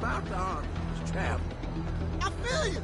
about to arm is travel. I feel you.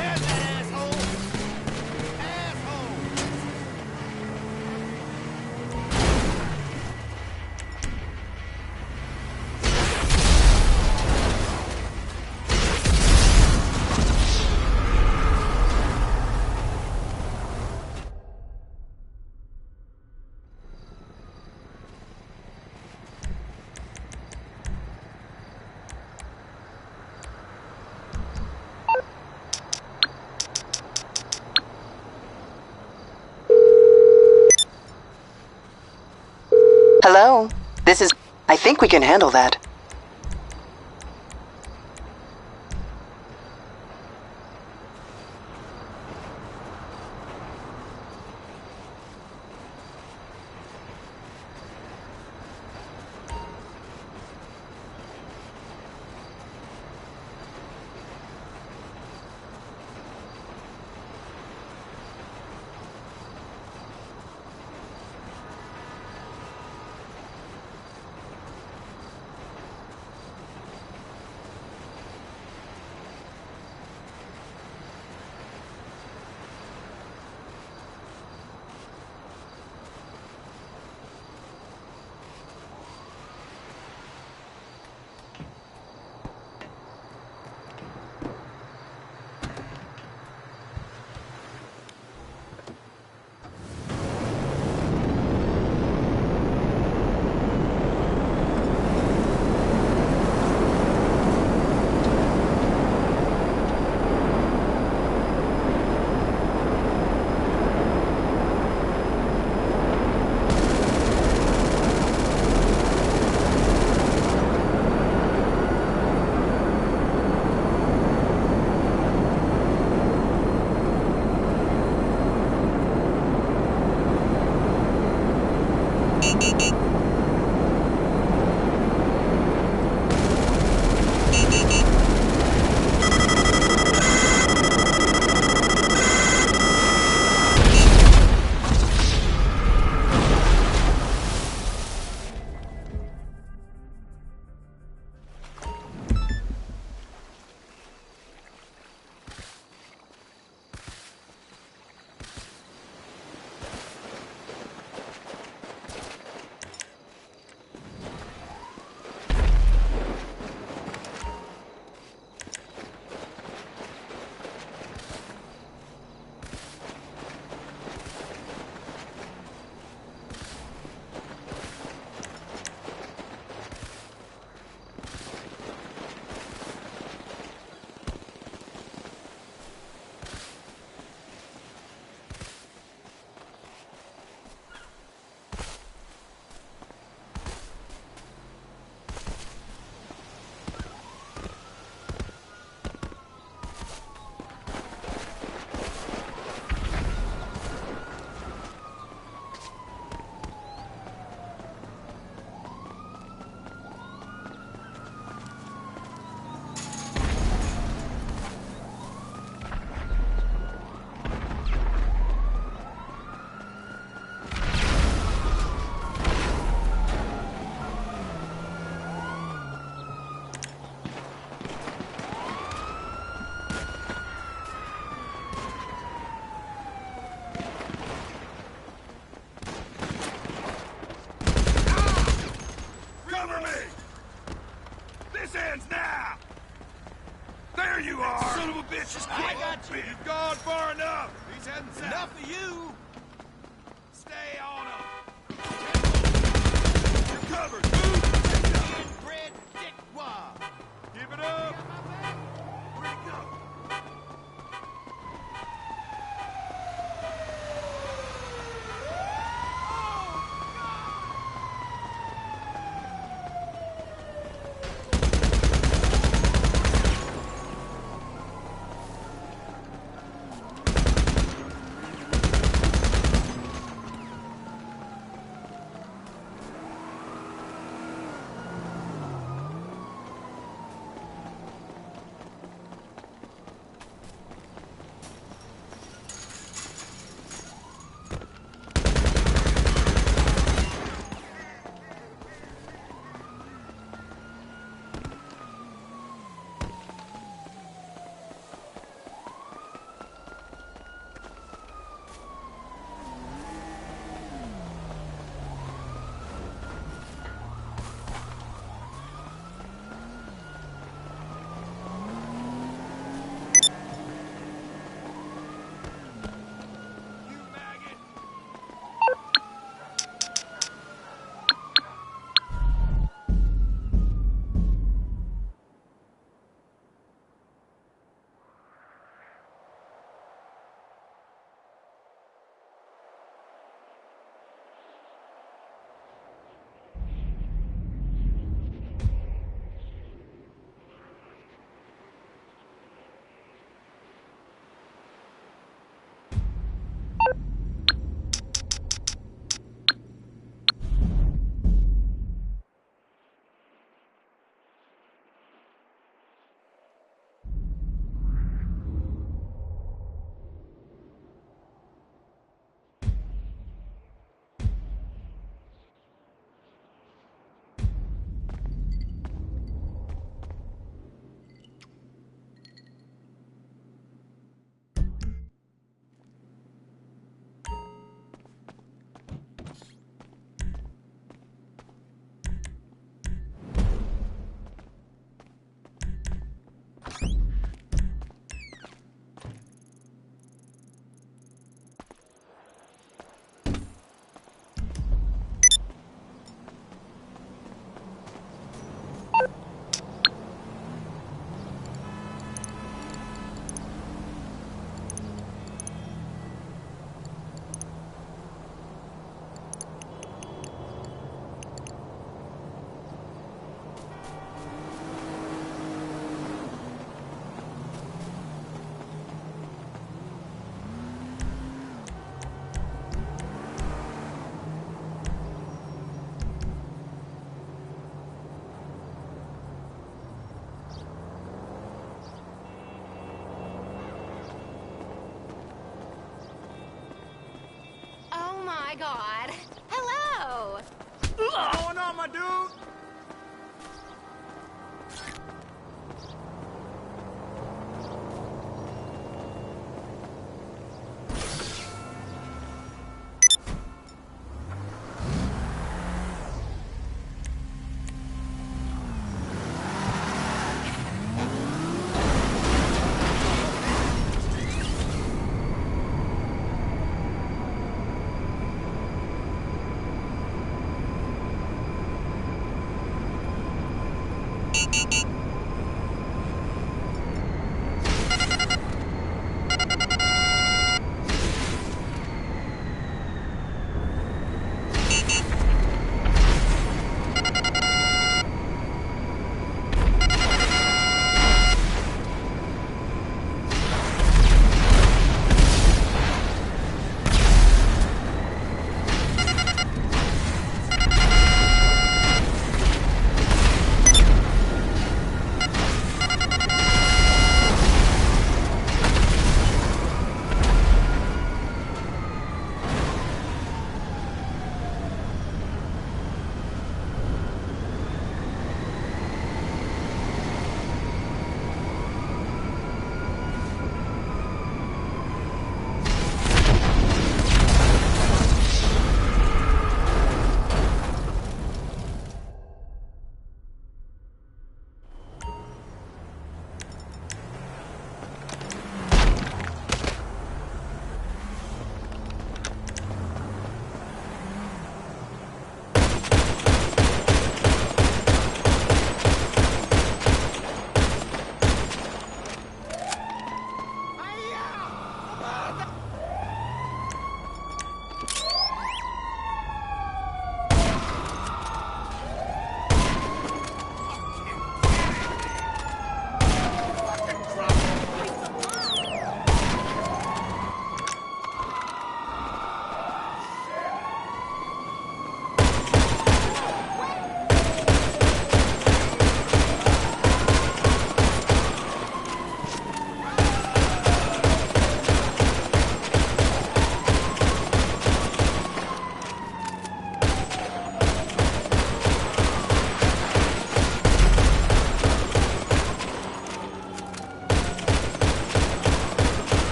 There's that asshole! Asshole! Hello? This is... I think we can handle that. You've gone far enough. He's heading south. Enough of you. Stay on him. You're covered. Move. Red dick wad. Give it up. Where'd it go? God. Hello. What's going on, my dude?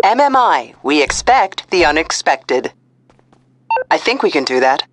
MMI, we expect the unexpected. I think we can do that.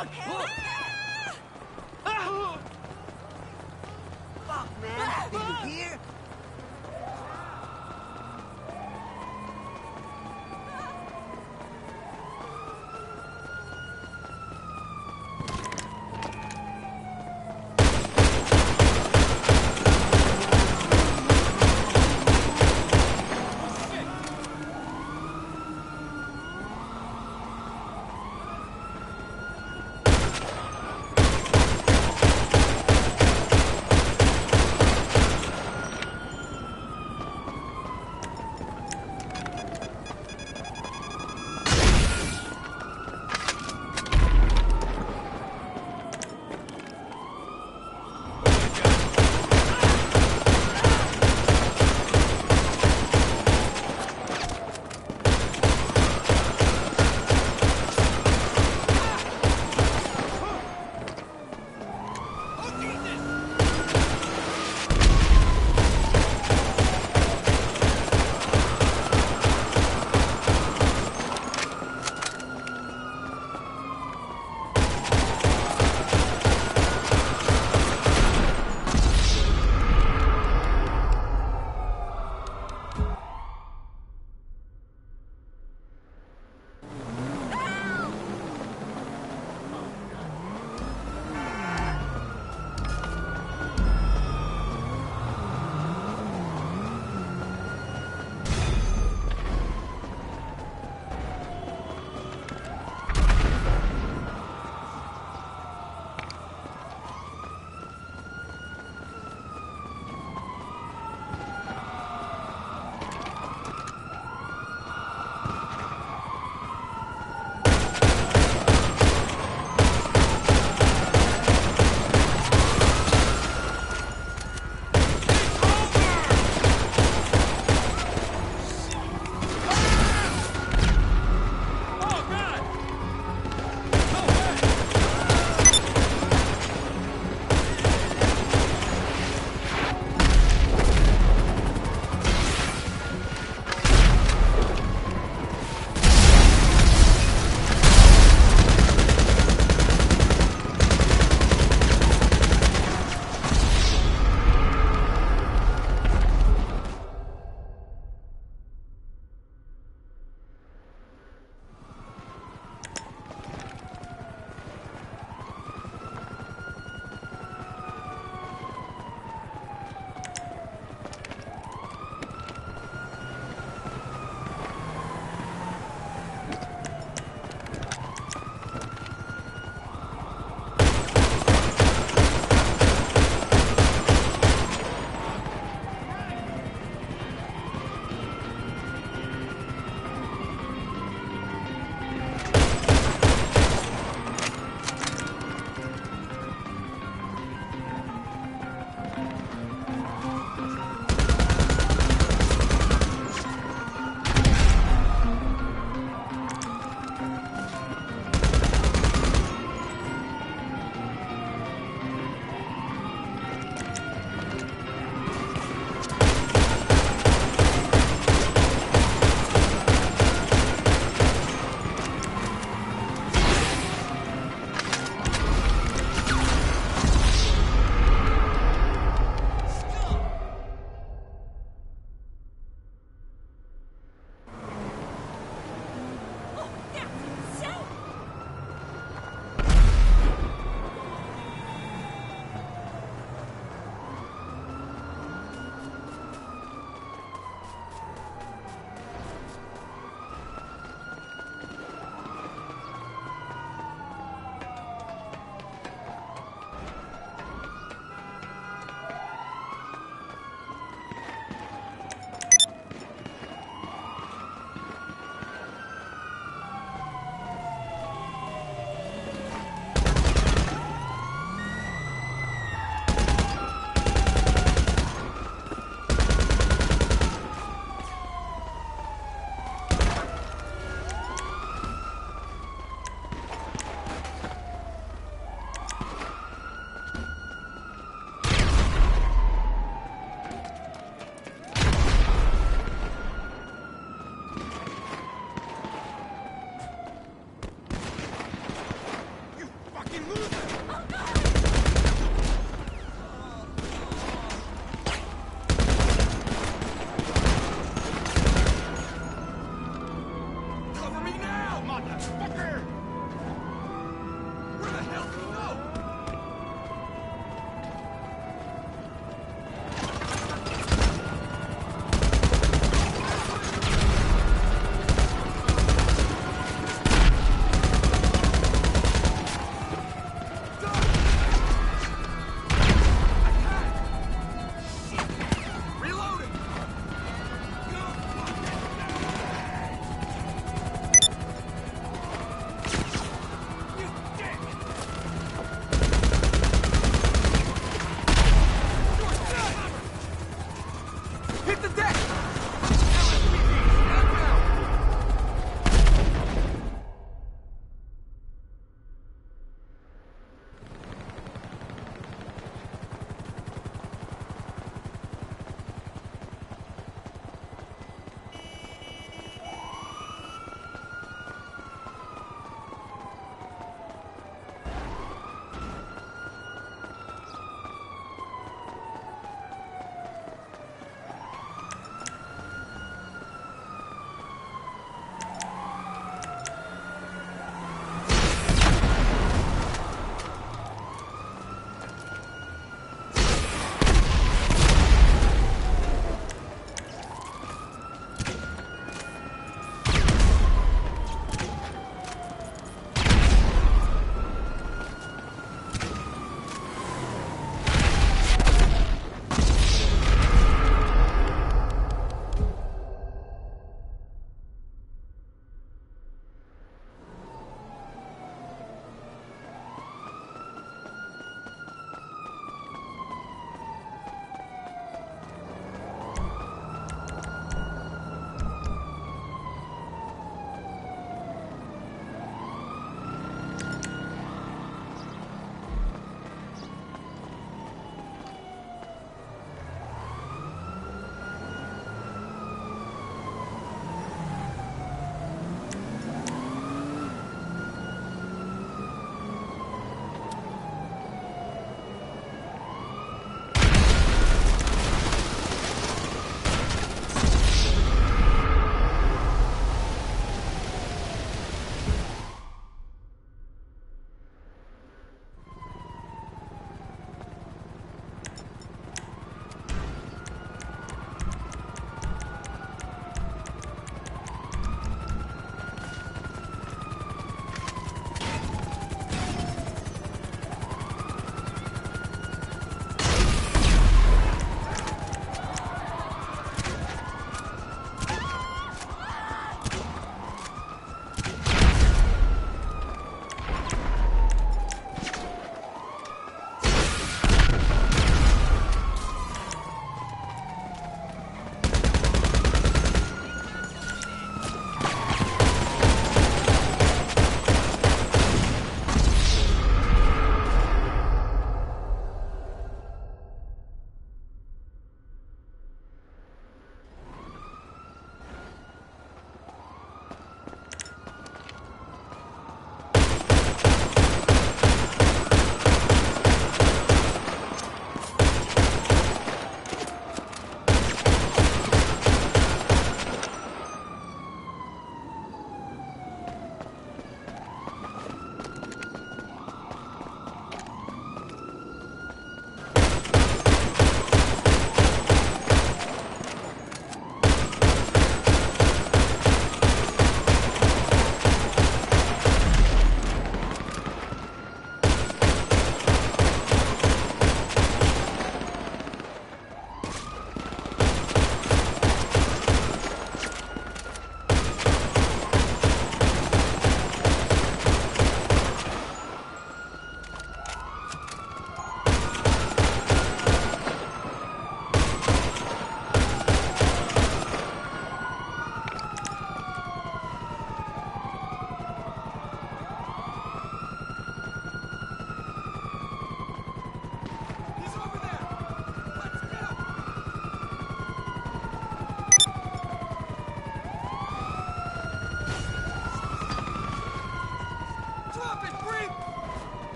Fuck! Fuck, man. Did you hear?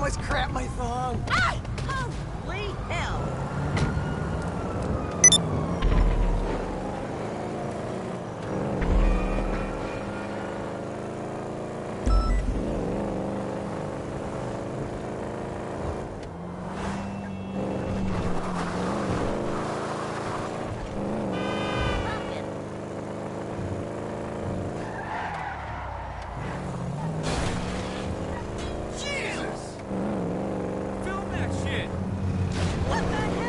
almost crapped my thumb. Ah! Holy hell! Jesus! Film that shit! What the hell?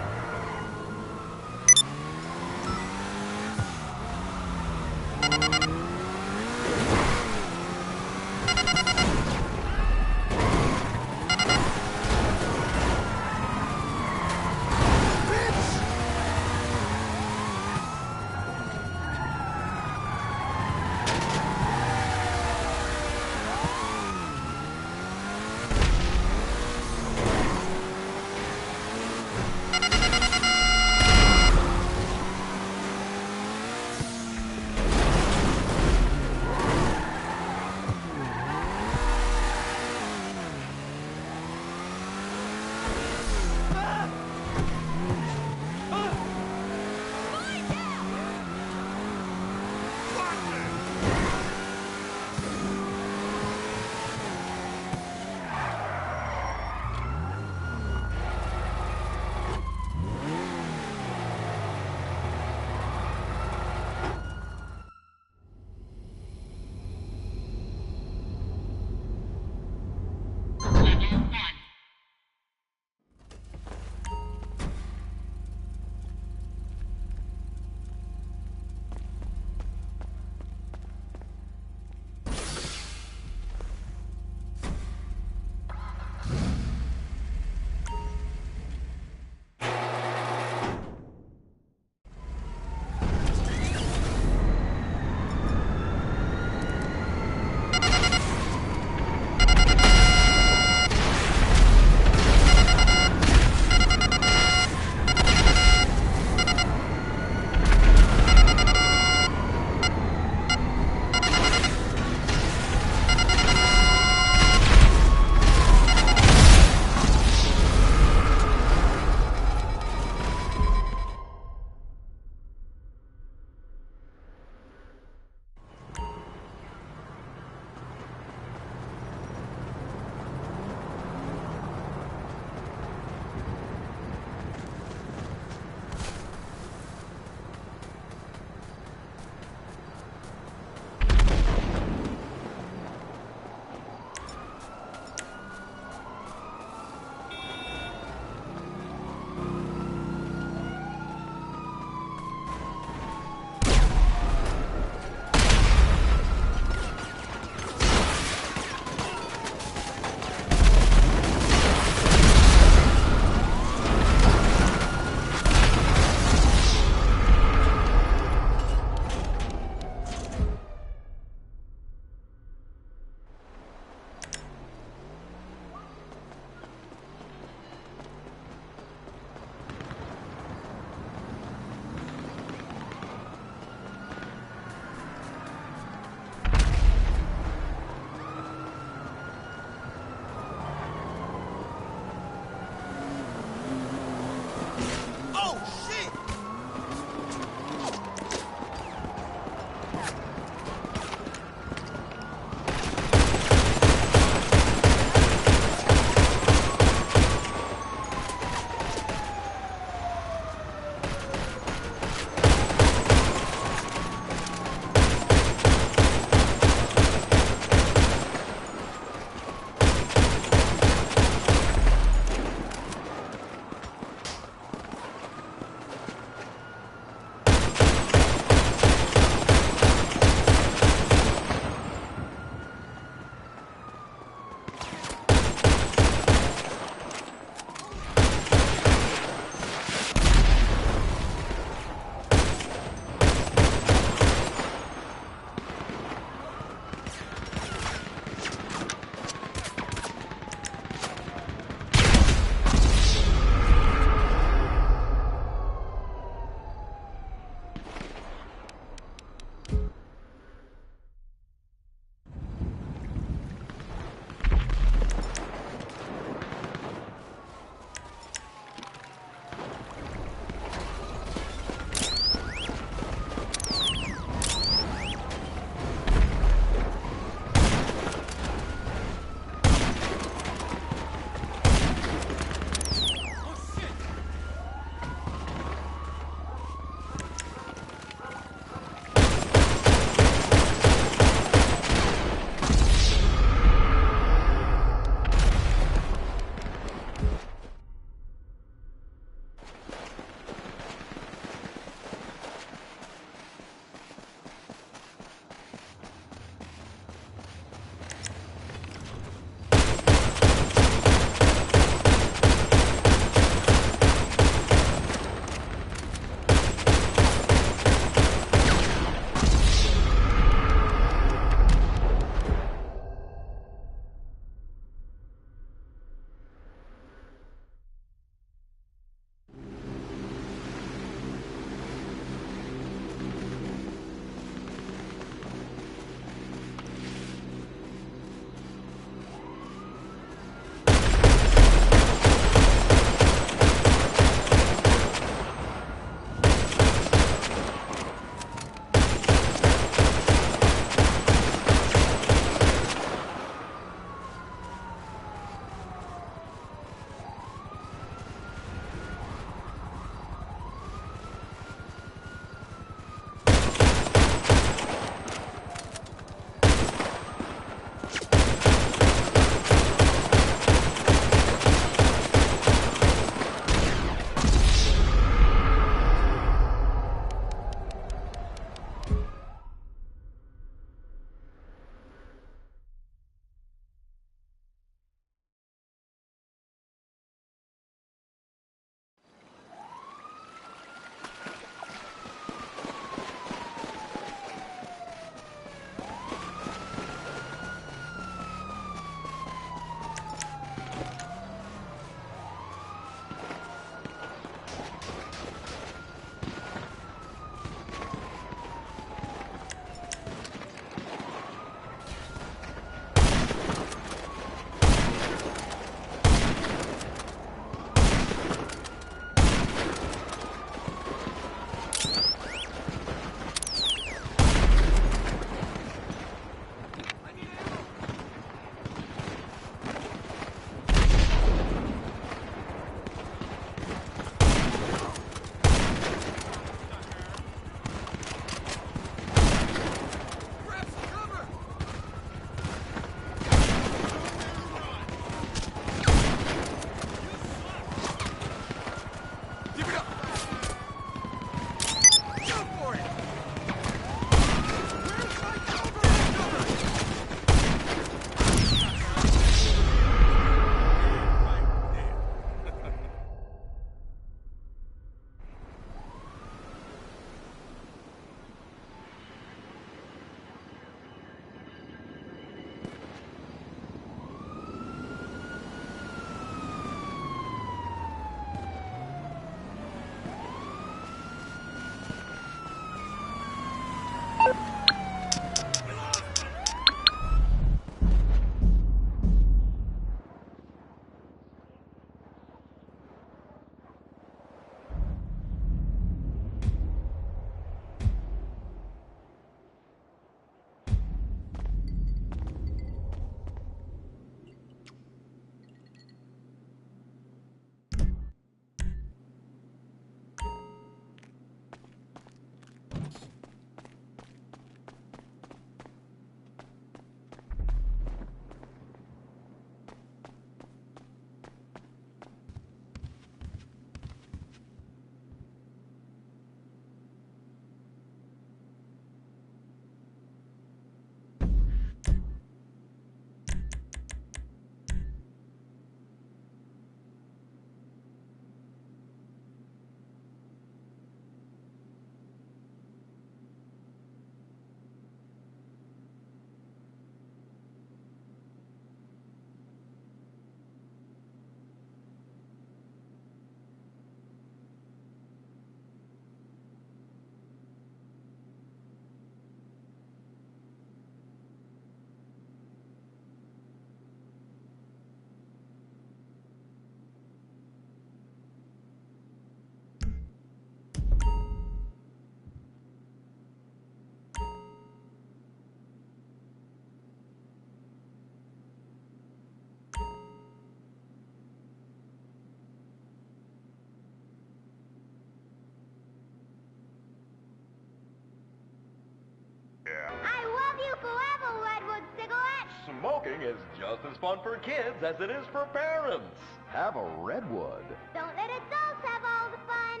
Smoking is just as fun for kids as it is for parents. Have a Redwood. Don't let adults have all the fun.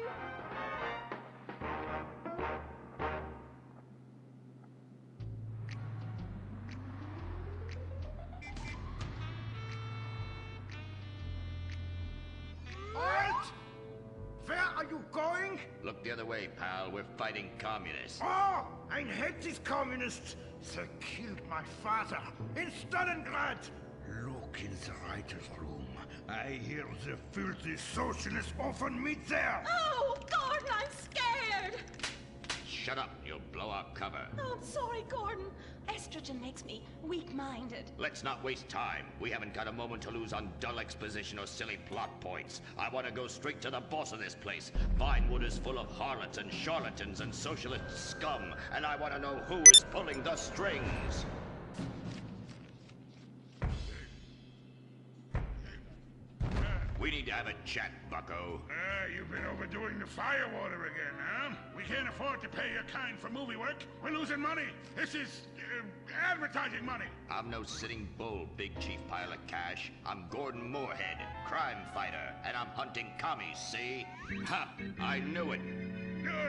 Halt! Where are you going? Look the other way, pal. We're fighting communists. Oh, I hate these communists. They killed my father in Stalingrad. Look in the writer's room. I hear the filthy socialists often meet there. Oh, Gordon, I'm scared. Shut up. You'll blow our cover. Oh, I'm sorry, Gordon. Estrogen makes me weak-minded. Let's not waste time. We haven't got a moment to lose on dull exposition or silly plot points. I want to go straight to the boss of this place. Vinewood is full of harlots and charlatans and socialist scum, and I want to know who is pulling the strings. We need to have a chat, bucko. You've been overdoing the firewater again, huh? We can't afford to pay your kind for movie work. We're losing money. This is advertising money. I'm no sitting bull, big chief pile of cash. I'm Gordon Moorhead, crime fighter, and I'm hunting commies, see? Ha! I knew it.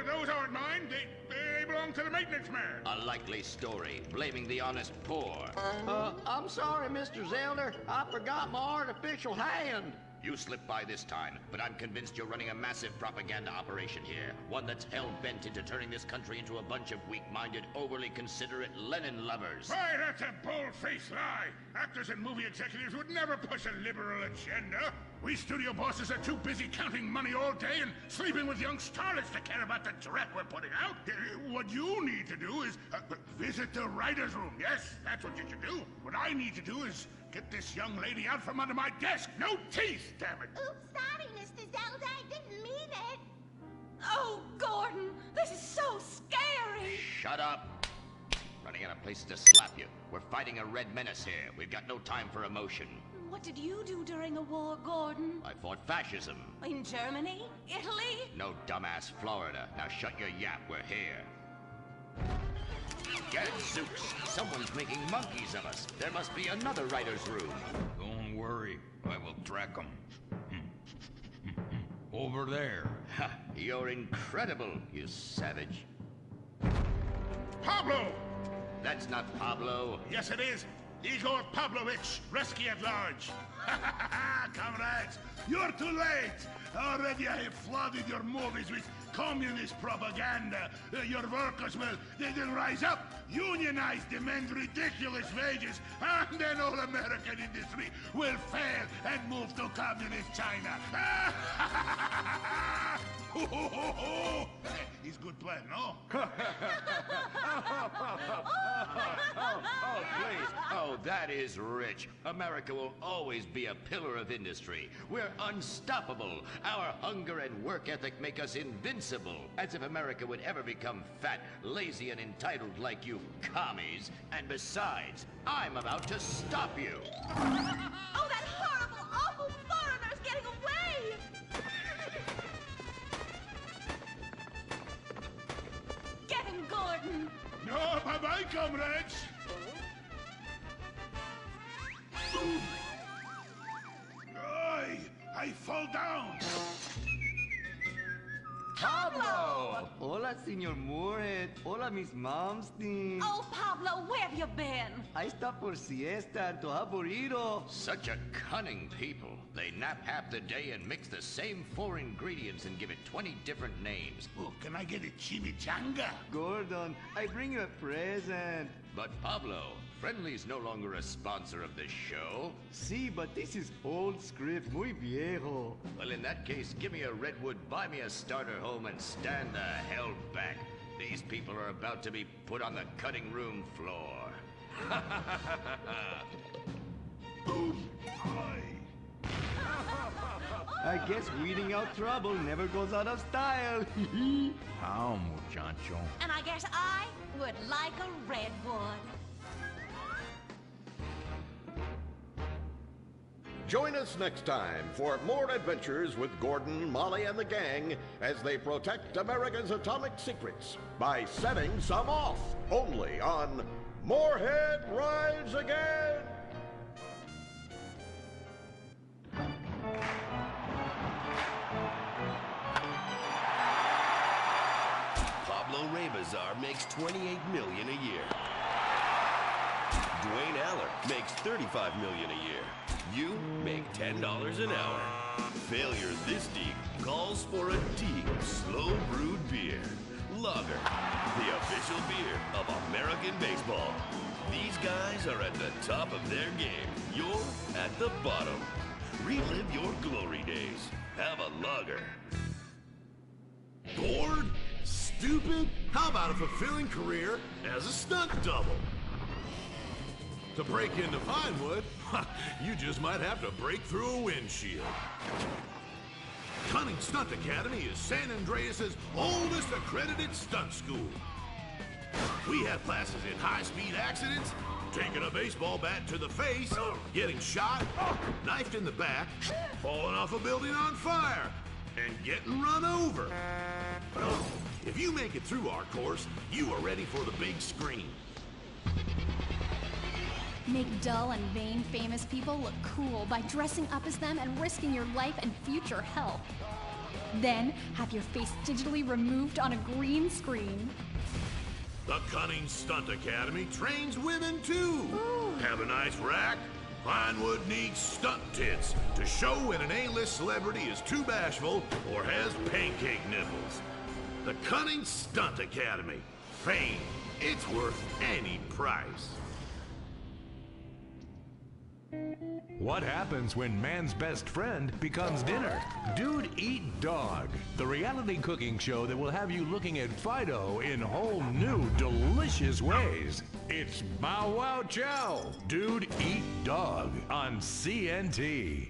Those aren't mine. They belong to the maintenance man. A likely story, blaming the honest poor. I'm sorry, Mr. Zelder. I forgot my artificial hand. You slipped by this time, but I'm convinced you're running a massive propaganda operation here. One that's hell-bent into turning this country into a bunch of weak-minded, overly considerate Lenin lovers. Why, that's a bold-faced lie. Actors and movie executives would never push a liberal agenda. We studio bosses are too busy counting money all day and sleeping with young starlets to care about the dreck we're putting out. What you need to do is visit the writer's room. Yes, that's what you should do. What I need to do is get this young lady out from under my desk. No teeth, damn it. Oops, sorry, Mr. Zelda. I didn't mean it. Oh, Gordon, this is so scary. Shut up. Running out of places to slap you. We're fighting a red menace here. We've got no time for emotion. What did you do during the war, Gordon? I fought fascism. In Germany? Italy? No, dumbass, Florida. Now shut your yap. We're here. Gadzooks! Someone's making monkeys of us. There must be another writer's room. Don't worry, I will track them. Over there. Ha! You're incredible, you savage. Pablo! That's not Pablo. Yes, it is. Igor Pavlovich, rescue at large. Comrades, you're too late. Already I have flooded your movies with communist propaganda. Your workers they'll rise up, unionize, demand ridiculous wages, and then all American industry will fail and move to communist China. It's a good plan, no? Oh, please. Oh, that is rich. America will always be a pillar of industry. We're unstoppable. Our hunger and work ethic make us invincible. As if America would ever become fat, lazy, and entitled like you commies. And besides, I'm about to stop you. Oh, that horrible, awful foreigner's getting away! Get him, Gordon! No, bye-bye, comrades. I fall down. Pablo! Hola, Senor Moorhead. Hola, Miss Momstein. Oh, Pablo, where have you been? I stopped for siesta and to have burrito. Such a cunning people. They nap half the day and mix the same 4 ingredients and give it 20 different names. Oh, can I get a chimichanga? Gordon, I bring you a present. But Pablo, Friendly's no longer a sponsor of this show. Sí, but this is old script, muy viejo. Well, in that case, give me a Redwood, buy me a starter home, and stand the hell back. These people are about to be put on the cutting room floor. Boom! I guess weeding out trouble never goes out of style. How, muchacho? And I guess I would like a redwood. Join us next time for more adventures with Gordon, Molly, and the gang as they protect America's atomic secrets by setting some off. Only on Moorhead Rides Again! Pablo Rebazar makes $28 million a year. Dwayne Aller makes $35 million a year. You make $10 an hour. Failure this deep calls for a deep, slow-brewed beer. Lager, the official beer of American baseball. These guys are at the top of their game. You're at the bottom. Relive your glory days. Have a lager. Bored? Stupid? How about a fulfilling career as a stunt double? To break into Vinewood, you just might have to break through a windshield. Cunning Stunt Academy is San Andreas' oldest accredited stunt school. We have classes in high-speed accidents, taking a baseball bat to the face, getting shot, knifed in the back, falling off a building on fire, and getting run over. If you make it through our course, you are ready for the big screen. Make dull and vain famous people look cool by dressing up as them and risking your life and future health. Then, have your face digitally removed on a green screen. The Cunning Stunt Academy trains women too. Ooh. Have a nice rack? Vinewood needs stunt tits to show when an A-list celebrity is too bashful or has pancake nipples. The Cunning Stunt Academy. Fame, it's worth any price. What happens when man's best friend becomes dinner? Dude Eat Dog, the reality cooking show that will have you looking at Fido in whole new, delicious ways. It's Bow Wow Chow, Dude Eat Dog on CNT.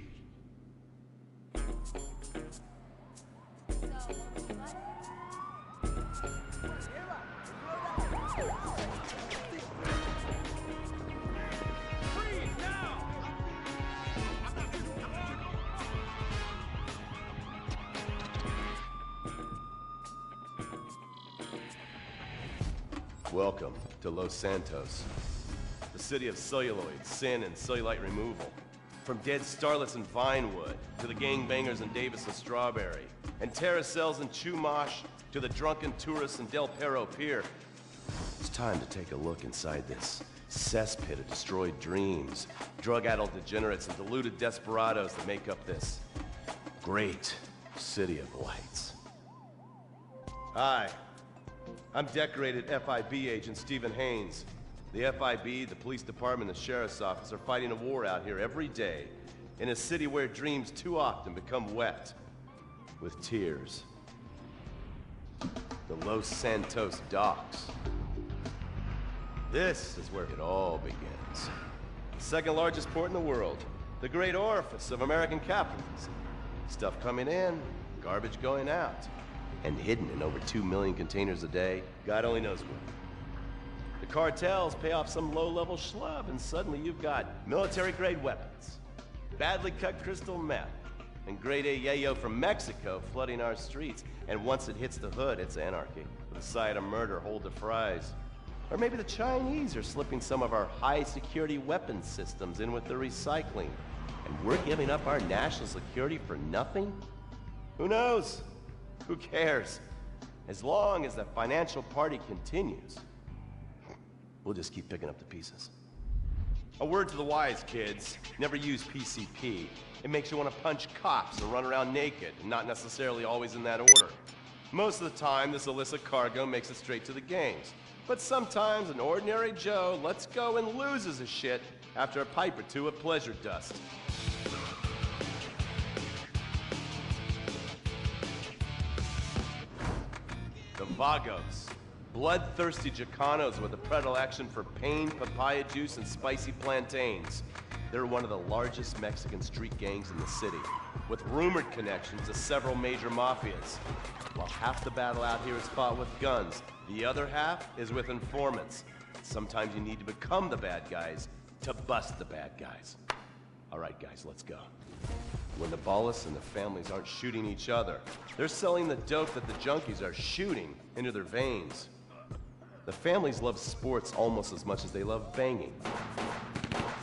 Welcome to Los Santos, the city of celluloid, sin, and cellulite removal. From dead starlets in Vinewood, to the gangbangers in Davis and Strawberry, and terracels in Chumash, to the drunken tourists in Del Perro Pier. It's time to take a look inside this cesspit of destroyed dreams, drug-addled degenerates, and deluded desperados that make up this great city of lights. Hi. I'm decorated FIB agent Stephen Haynes. The FIB, the police department, and the sheriff's office are fighting a war out here every day in a city where dreams too often become wet with tears. The Los Santos docks. This is where it all begins. The second largest port in the world, the great orifice of American capitalism. Stuff coming in, garbage going out. And hidden in over 2 million containers a day, God only knows where. The cartels pay off some low-level schlub, and suddenly you've got military-grade weapons, badly cut crystal meth, and grade A yayo from Mexico flooding our streets. And once it hits the hood, it's anarchy, with a side of murder hold the fries. Or maybe the Chinese are slipping some of our high-security weapons systems in with the recycling, and we're giving up our national security for nothing? Who knows? Who cares? As long as the financial party continues, we'll just keep picking up the pieces. A word to the wise, kids. Never use PCP. It makes you want to punch cops and run around naked, and not necessarily always in that order. Most of the time, this illicit cargo makes it straight to the gangs. But sometimes an ordinary Joe lets go and loses his shit after a pipe or two of pleasure dust. The Vagos, bloodthirsty Chicanos with a predilection for pain, papaya juice, and spicy plantains. They're one of the largest Mexican street gangs in the city, with rumored connections to several major mafias. While half the battle out here is fought with guns, the other half is with informants. Sometimes you need to become the bad guys to bust the bad guys. All right, guys, let's go. When the Ballas and the families aren't shooting each other, they're selling the dope that the junkies are shooting into their veins. The families love sports almost as much as they love banging,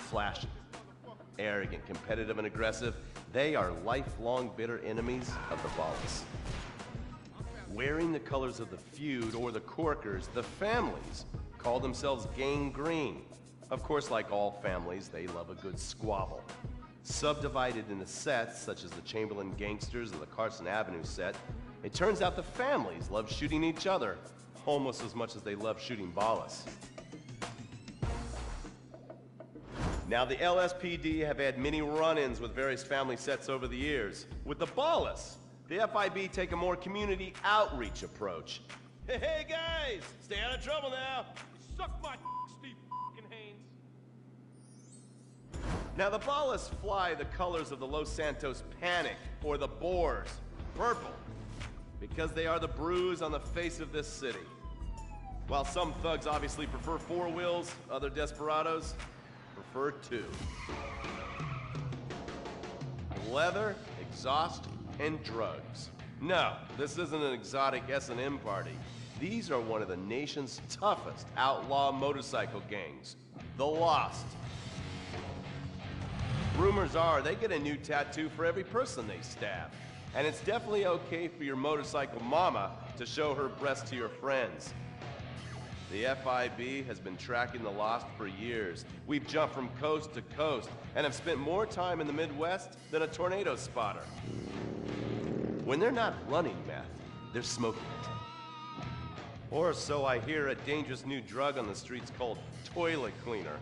flashing, Arrogant, competitive, and aggressive, they are lifelong bitter enemies of the Ballas. Wearing the colors of the feud, or the Corkers, the families call themselves Gang Green. Of course, like all families, they love a good squabble. Subdivided into sets, such as the Chamberlain Gangsters or the Carson Avenue set, it turns out the families love shooting each other almost as much as they love shooting Ballas. Now, the LSPD have had many run-ins with various family sets over the years. With the Ballas, the FIB take a more community outreach approach. Hey guys, stay out of trouble now. Suck my Steve Haynes. Now, the Ballas fly the colors of the Los Santos Panic, or the Boers, purple, because they are the bruise on the face of this city. While some thugs obviously prefer four wheels, other desperados prefer two. Leather, exhaust, and drugs. No, this isn't an exotic S&M party. These are one of the nation's toughest outlaw motorcycle gangs, the Lost. Rumors are they get a new tattoo for every person they stab. And it's definitely okay for your motorcycle mama to show her breast to your friends. The FIB has been tracking the Lost for years. We've jumped from coast to coast and have spent more time in the Midwest than a tornado spotter. When they're not running meth, they're smoking it. Or so I hear, a dangerous new drug on the streets called toilet cleaner.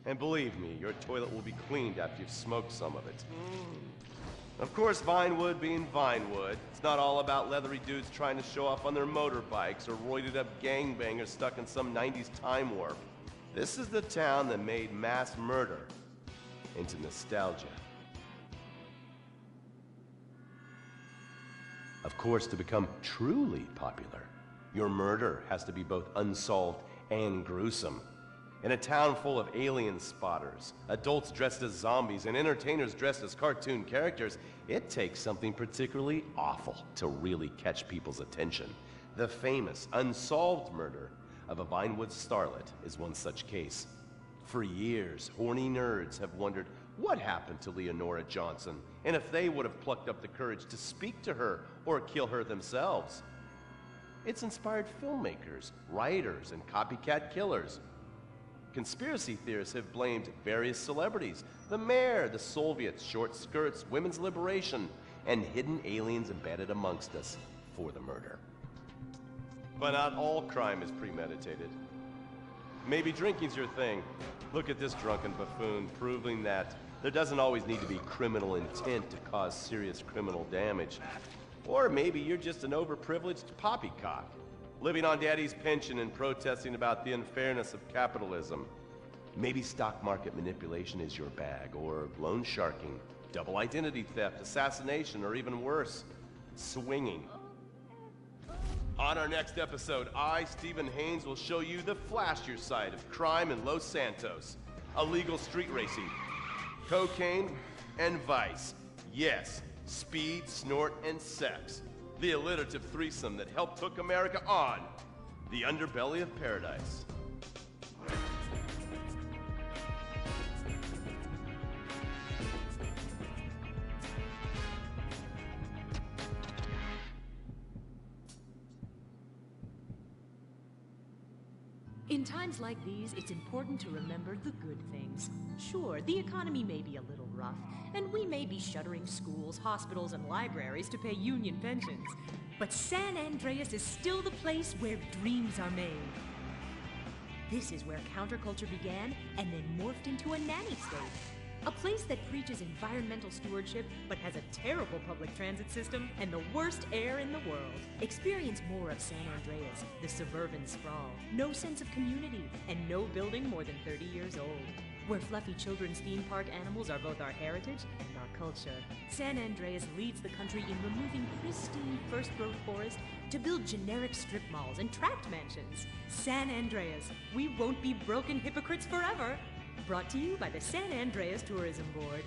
And believe me, your toilet will be cleaned after you've smoked some of it. Of course, Vinewood being Vinewood, it's not all about leathery dudes trying to show off on their motorbikes or roided up gangbangers stuck in some 90s time warp. This is the town that made mass murder into nostalgia. Of course, to become truly popular, your murder has to be both unsolved and gruesome. In a town full of alien spotters, adults dressed as zombies, and entertainers dressed as cartoon characters, it takes something particularly awful to really catch people's attention. The famous, unsolved murder of a Vinewood starlet is one such case. For years, horny nerds have wondered what happened to Leonora Johnson, and if they would have plucked up the courage to speak to her or kill her themselves. It's inspired filmmakers, writers, and copycat killers. Conspiracy theorists have blamed various celebrities, the mayor, the Soviets, short skirts, women's liberation, and hidden aliens embedded amongst us for the murder. But not all crime is premeditated. Maybe drinking's your thing. Look at this drunken buffoon, proving that there doesn't always need to be criminal intent to cause serious criminal damage. Or maybe you're just an overprivileged poppycock, living on daddy's pension and protesting about the unfairness of capitalism. Maybe stock market manipulation is your bag, or loan sharking, double identity theft, assassination, or even worse, swinging. On our next episode, I, Stephen Haynes, will show you the flashier side of crime in Los Santos. Illegal street racing, cocaine, and vice. Yes, speed, snort, and sex. The alliterative threesome that helped hook America on the underbelly of paradise. In times like these, it's important to remember the good things. Sure, the economy may be a little rough, and we may be shuttering schools, hospitals, and libraries to pay union pensions. But San Andreas is still the place where dreams are made. This is where counterculture began and then morphed into a nanny state. A place that preaches environmental stewardship but has a terrible public transit system and the worst air in the world. Experience more of San Andreas, the suburban sprawl. No sense of community and no building more than 30 years old. Where fluffy children's theme park animals are both our heritage and our culture. San Andreas leads the country in removing pristine first-growth forest to build generic strip malls and tract mansions. San Andreas, we won't be broken hypocrites forever. Brought to you by the San Andreas Tourism Board.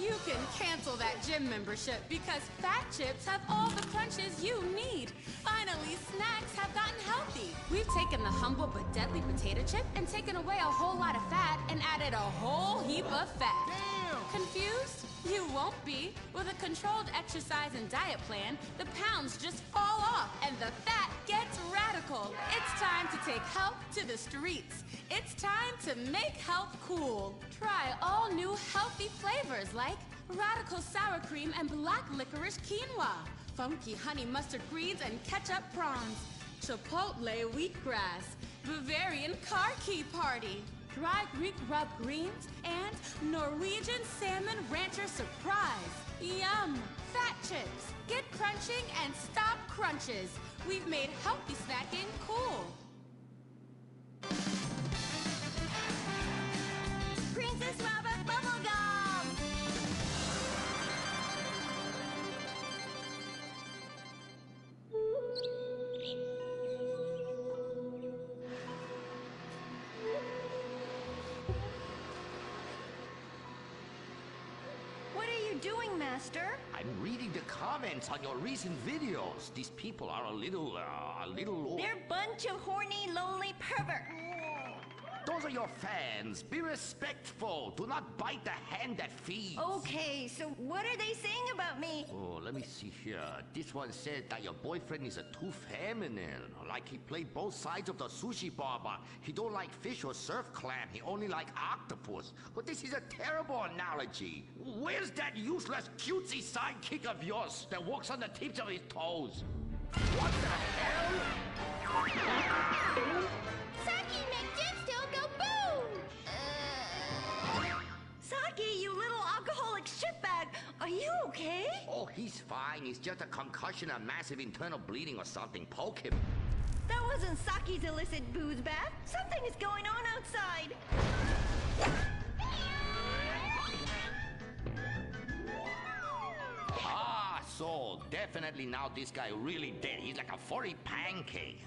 You can cancel that gym membership because Fat Chips have all the crunches you need. Finally, snacks have gotten healthy. We've taken the humble but deadly potato chip and taken away a whole lot of fat and added a whole heap of fat. Damn! Confused? You won't be. With a controlled exercise and diet plan, the pounds just fall off and the fat gets radical. It's time to take health to the streets. It's time to make health cool. Try all new healthy flavors like radical sour cream and black licorice quinoa, funky honey mustard greens and ketchup prawns, chipotle wheatgrass, Bavarian car key party, dry Greek rub greens, and Norwegian salmon rancher surprise. Yum! Fat Chips. Get crunching and stop crunches. We've made healthy snacking cool. Princess Robot Bubblegum! What are you doing, Master? I'm reading the comments on your recent videos. These people are a little... They're a bunch of horny, lonely perverts. Those are your fans. Be respectful. Do not bite the hand that feeds. Okay, so what are they saying about me? Oh, let me see here. This one said that your boyfriend is too feminine. Like he played both sides of the sushi bar, but he don't like fish or surf clam. He only like octopus. But this is a terrible analogy. Where's that useless cutesy sidekick of yours that walks on the tips of his toes? What the hell? Saki make Jim still go boom! Saki, you little alcoholic shitbag, are you okay? Oh, he's fine. It's just a concussion, a massive internal bleeding or something. Poke him. That wasn't Saki's illicit booze bath. Something is going on outside. Ah, so definitely now this guy really dead. He's like a furry pancake.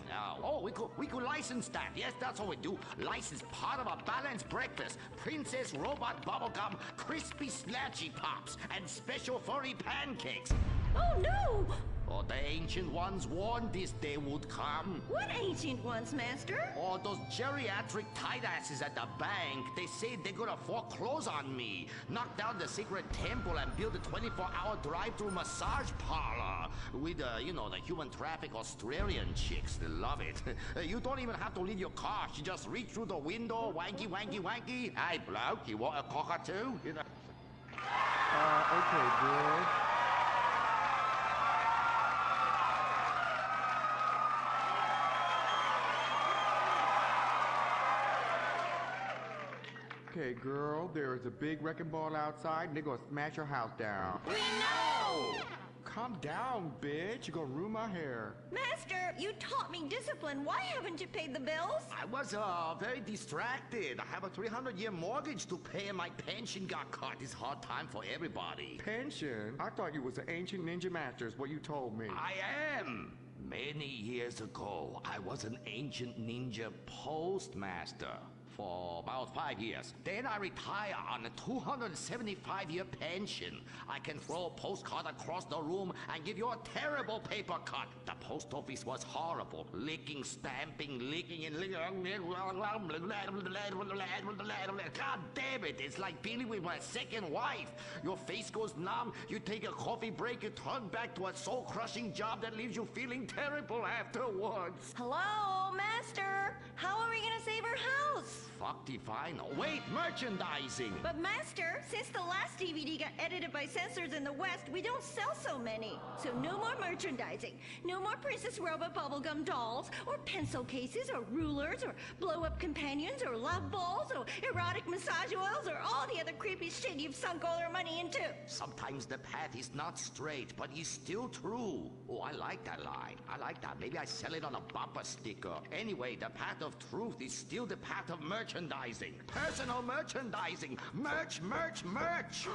Oh, we could license that. Yes, that's what we do. License part of a balanced breakfast. Princess Robot Bubblegum, crispy snatchy pops, and special furry pancakes. Oh no! Oh, the ancient ones warned this day would come. What ancient ones, Master? Oh, those geriatric tight asses at the bank. They say they're gonna foreclose on me, knock down the secret temple, and build a 24-hour drive-through massage parlor with, you know, the human traffic Australian chicks. They love it. You don't even have to leave your car. You just reach through the window, wanky, wanky, wanky. Hey, bloke, you want a cockatoo? You know. Okay, good. Okay, girl, there is a big wrecking ball outside, and they're gonna smash your house down. We know! Calm down, bitch. You're gonna ruin my hair. Master, you taught me discipline. Why haven't you paid the bills? I was very distracted. I have a 300-year mortgage to pay, and my pension got cut. It's hard time for everybody. Pension? I thought you was an ancient ninja master, is what you told me. I am. Many years ago, I was an ancient ninja postmaster for about 5 years. Then I retire on a 275-year pension. I can throw a postcard across the room and give you a terrible paper cut. The post office was horrible. Licking, stamping, licking, and licking. God damn it, it's like dealing with my second wife. Your face goes numb, you take a coffee break, you turn back to a soul-crushing job that leaves you feeling terrible afterwards. Hello, Master. How are we gonna save our house? Fuck define. Wait, merchandising. But Master, since the last DVD got edited by censors in the West, we don't sell so many. So no more merchandising. No more Princess Robot Bubblegum dolls, or pencil cases, or rulers, or blow-up companions, or love balls, or erotic massage oils, or all the other creepy shit you've sunk all our money into. Sometimes the path is not straight, but is still true. Oh, I like that line. I like that. Maybe I sell it on a bumper sticker. Anyway, the path of truth is still the path of merchandising. Personal merchandising. Merch, merch, merch.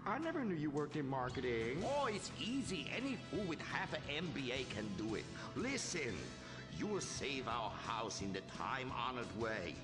I never knew you worked in marketing. Oh, it's easy. Any fool with half an MBA can do it. Listen, you will save our house in the time-honored way.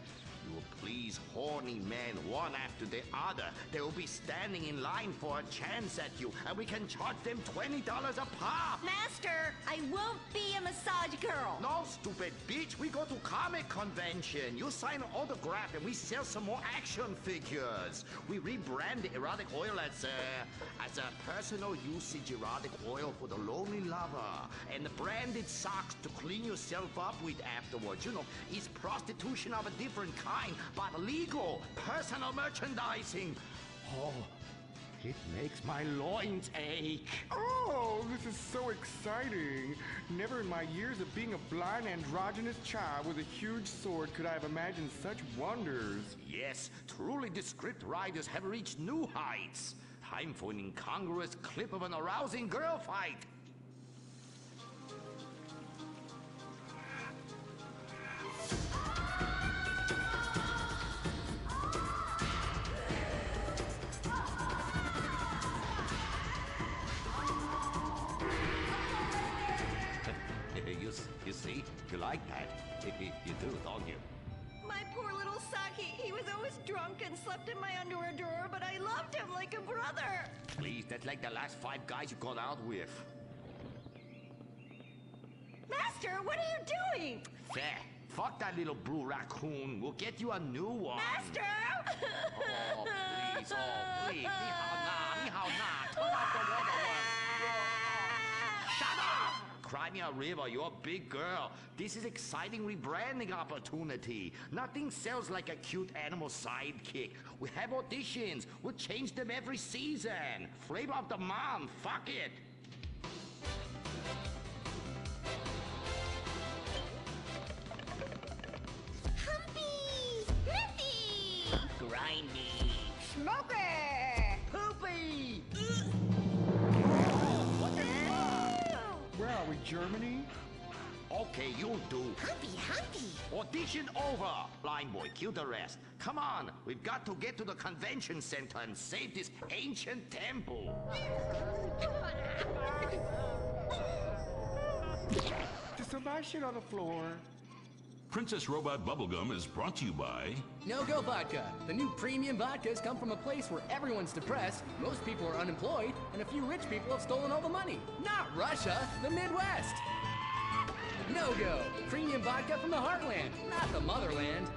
will please horny men one after the other. They will be standing in line for a chance at you, and we can charge them $20 a pop. Master, I won't be a massage girl. No, stupid bitch. We go to comic convention. You sign an autograph, and we sell some more action figures. We rebrand the erotic oil as a personal usage erotic oil for the lonely lover, and the branded socks to clean yourself up with afterwards. You know, it's prostitution of a different kind, but legal, personal merchandising. Oh, it makes my loins ache. Oh, this is so exciting. Never in my years of being a blind androgynous child with a huge sword could I have imagined such wonders. Yes, truly the script writers have reached new heights. Time for an incongruous clip of an arousing girl fight. You see? You like that? You do, don't you? My poor little Saki. He was always drunk and slept in my underwear drawer, but I loved him like a brother. Please, that's like the last 5 guys you got out with. Master, what are you doing? Fair. Fuck that little blue raccoon. We'll get you a new one. Master! Oh, please. Oh, please. Ni hao na. Ni hao na. Turn off the water. Shut up! Crimea River, you're a big girl. This is exciting rebranding opportunity. Nothing sells like a cute animal sidekick. We have auditions. We'll change them every season. Flavor of the month. Fuck it. Humpy! Sniffy! Grindy. Smoky! Poopy! Where are we, Germany? Okay, you'll do. Humpy! Audition over. Blind boy, kill the rest. Come on, we've got to get to the convention center and save this ancient temple. There's some bad shit on the floor. Princess Robot Bubblegum is brought to you by No-Go Vodka. The new premium vodkas come from a place where everyone's depressed, most people are unemployed, and a few rich people have stolen all the money. Not Russia, the Midwest. No-Go. Premium vodka from the heartland, not the motherland.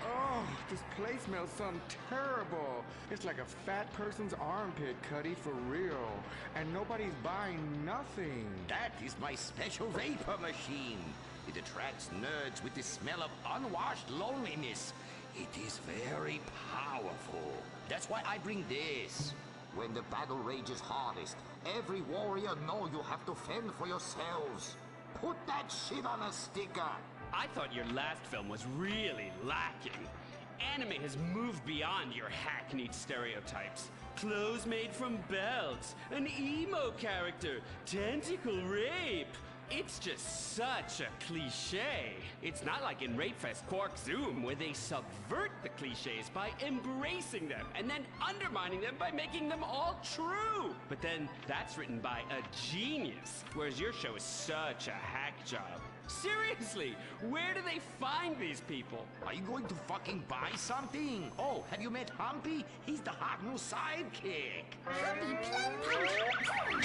Oh, this place smells something terrible. It's like a fat person's armpit, Cuddy, for real. And nobody's buying nothing. That is my special vapor machine. It attracts nerds with the smell of unwashed loneliness. It is very powerful. That's why I bring this. When the battle rages hardest, every warrior know you have to fend for yourselves. Put that shit on a sticker. I thought your last film was really lacking. Anime has moved beyond your hackneyed stereotypes. Clothes made from belts, an emo character, tentacle rape. It's just such a cliche. It's not like in Rapefest Quark Zoom, where they subvert the cliches by embracing them and then undermining them by making them all true. But then that's written by a genius, whereas your show is such a hack job. Seriously, where do they find these people? Are you going to fucking buy something? Oh, have you met Humpy? He's the hot new sidekick. Humpy Plum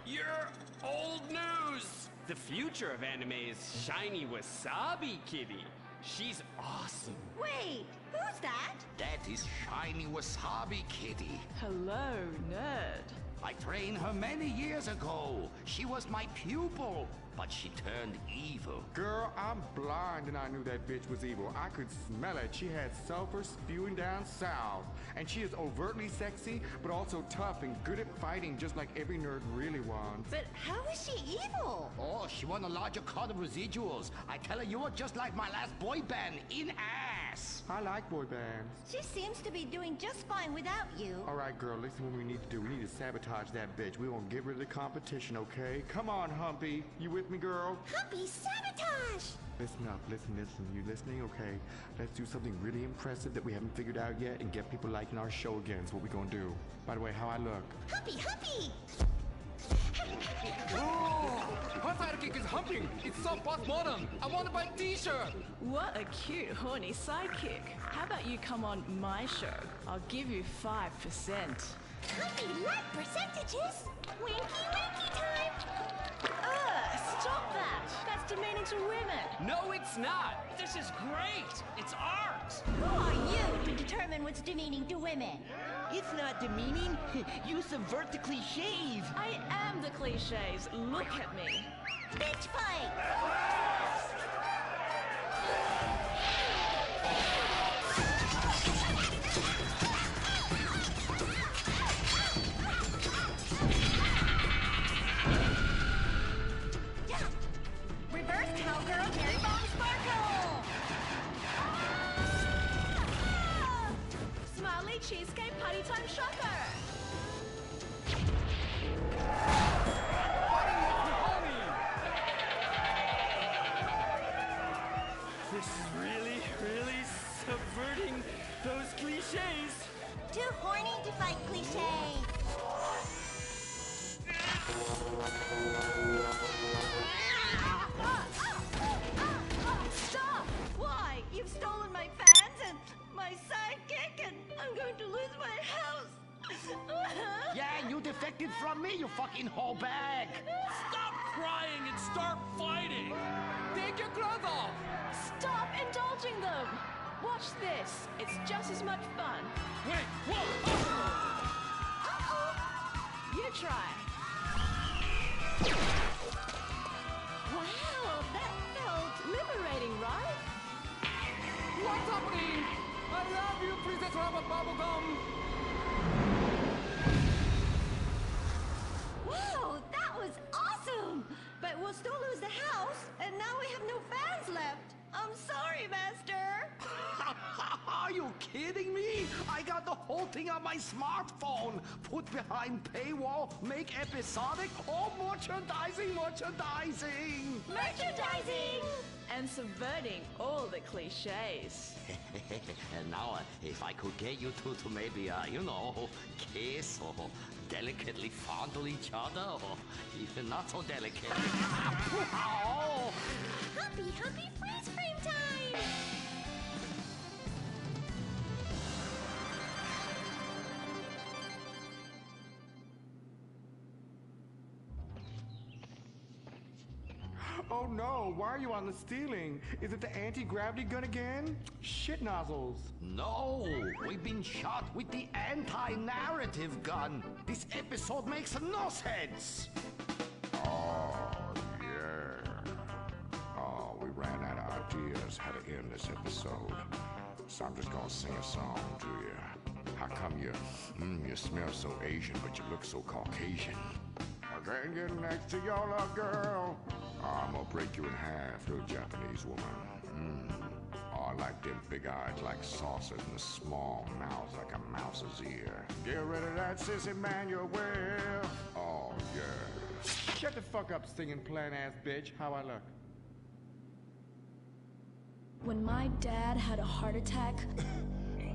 You're old news! The future of anime is Shiny Wasabi Kitty. She's awesome. Wait, who's that? That is Shiny Wasabi Kitty. Hello, nerd. I trained her many years ago. She was my pupil, but she turned evil. Girl, I'm blind and I knew that bitch was evil. I could smell it. She had sulfur spewing down south. And she is overtly sexy, but also tough and good at fighting, just like every nerd really wants. But how is she evil? Oh, she won a larger cut of residuals. I tell her you were just like my last boy band, in ass. I like boy bands. She seems to be doing just fine without you. All right, girl, listen what we need to do. We need to sabotage that bitch. We won't give her the competition, okay? Come on, Humpy. You with me, girl? Humpy sabotage! Listen up, listen. You listening? Okay. Let's do something really impressive that we haven't figured out yet and get people liking our show again. That's what we're gonna do. By the way, how I look? Humpy! Her sidekick is humping. It's so postmodern. I want to buy a t-shirt. What a cute, horny sidekick. How about you come on my show? I'll give you 5%. Humpy like percentages. Winky winky time. Stop that. That's demeaning to women. No, it's not. This is great. It's art. Who are you to determine what's demeaning to women? It's not demeaning. You subvert the cliches. I am the cliches. Look at me. Bitch fight! Reverse cowgirl, Mary Bomb Sparkle! Smiley cheesecake party time shocker! This is really subverting those cliches. Too horny to fight cliches. Stop! Why? You've stolen my fans and my sidekick, and I'm going to lose my house. Yeah, you defected from me, you fucking whole bag. Stop crying and start fighting. Take your clothes off. Stop indulging them. Watch this. It's just as much fun. Wait, whoa! You try. Wow, that felt liberating, right? What's happening? I love you, Princess Robot Bubblegum. Wow, that was awesome! But we'll still lose the house, and now we have no fans left. I'm sorry, Master. Are you kidding me? I got the whole thing on my smartphone. Put behind paywall, make episodic, all merchandising. Merchandising! And subverting all the cliches. And now, if I could get you two to maybe, kiss or delicately fondle each other, or even not so delicate. Oh. Humpy freeze frame time. Oh no, why are you on the ceiling? Is it the anti-gravity gun again? Shit nozzles. No, we've been shot with the anti-narrative gun. This episode makes no sense. Oh, yeah. Oh, we ran out of ideas how to end this episode. So I'm just gonna sing a song to you. How come you smell so Asian, but you look so Caucasian? I can't get next to your little girl. I'm gonna break you in half, little Japanese woman. Oh, I like them big eyes like saucers and the small mouth like a mouse's ear. Get rid of that sissy Manuel. Oh, yeah. Shut the fuck up, singing plant-ass bitch. How I look? When my dad had a heart attack,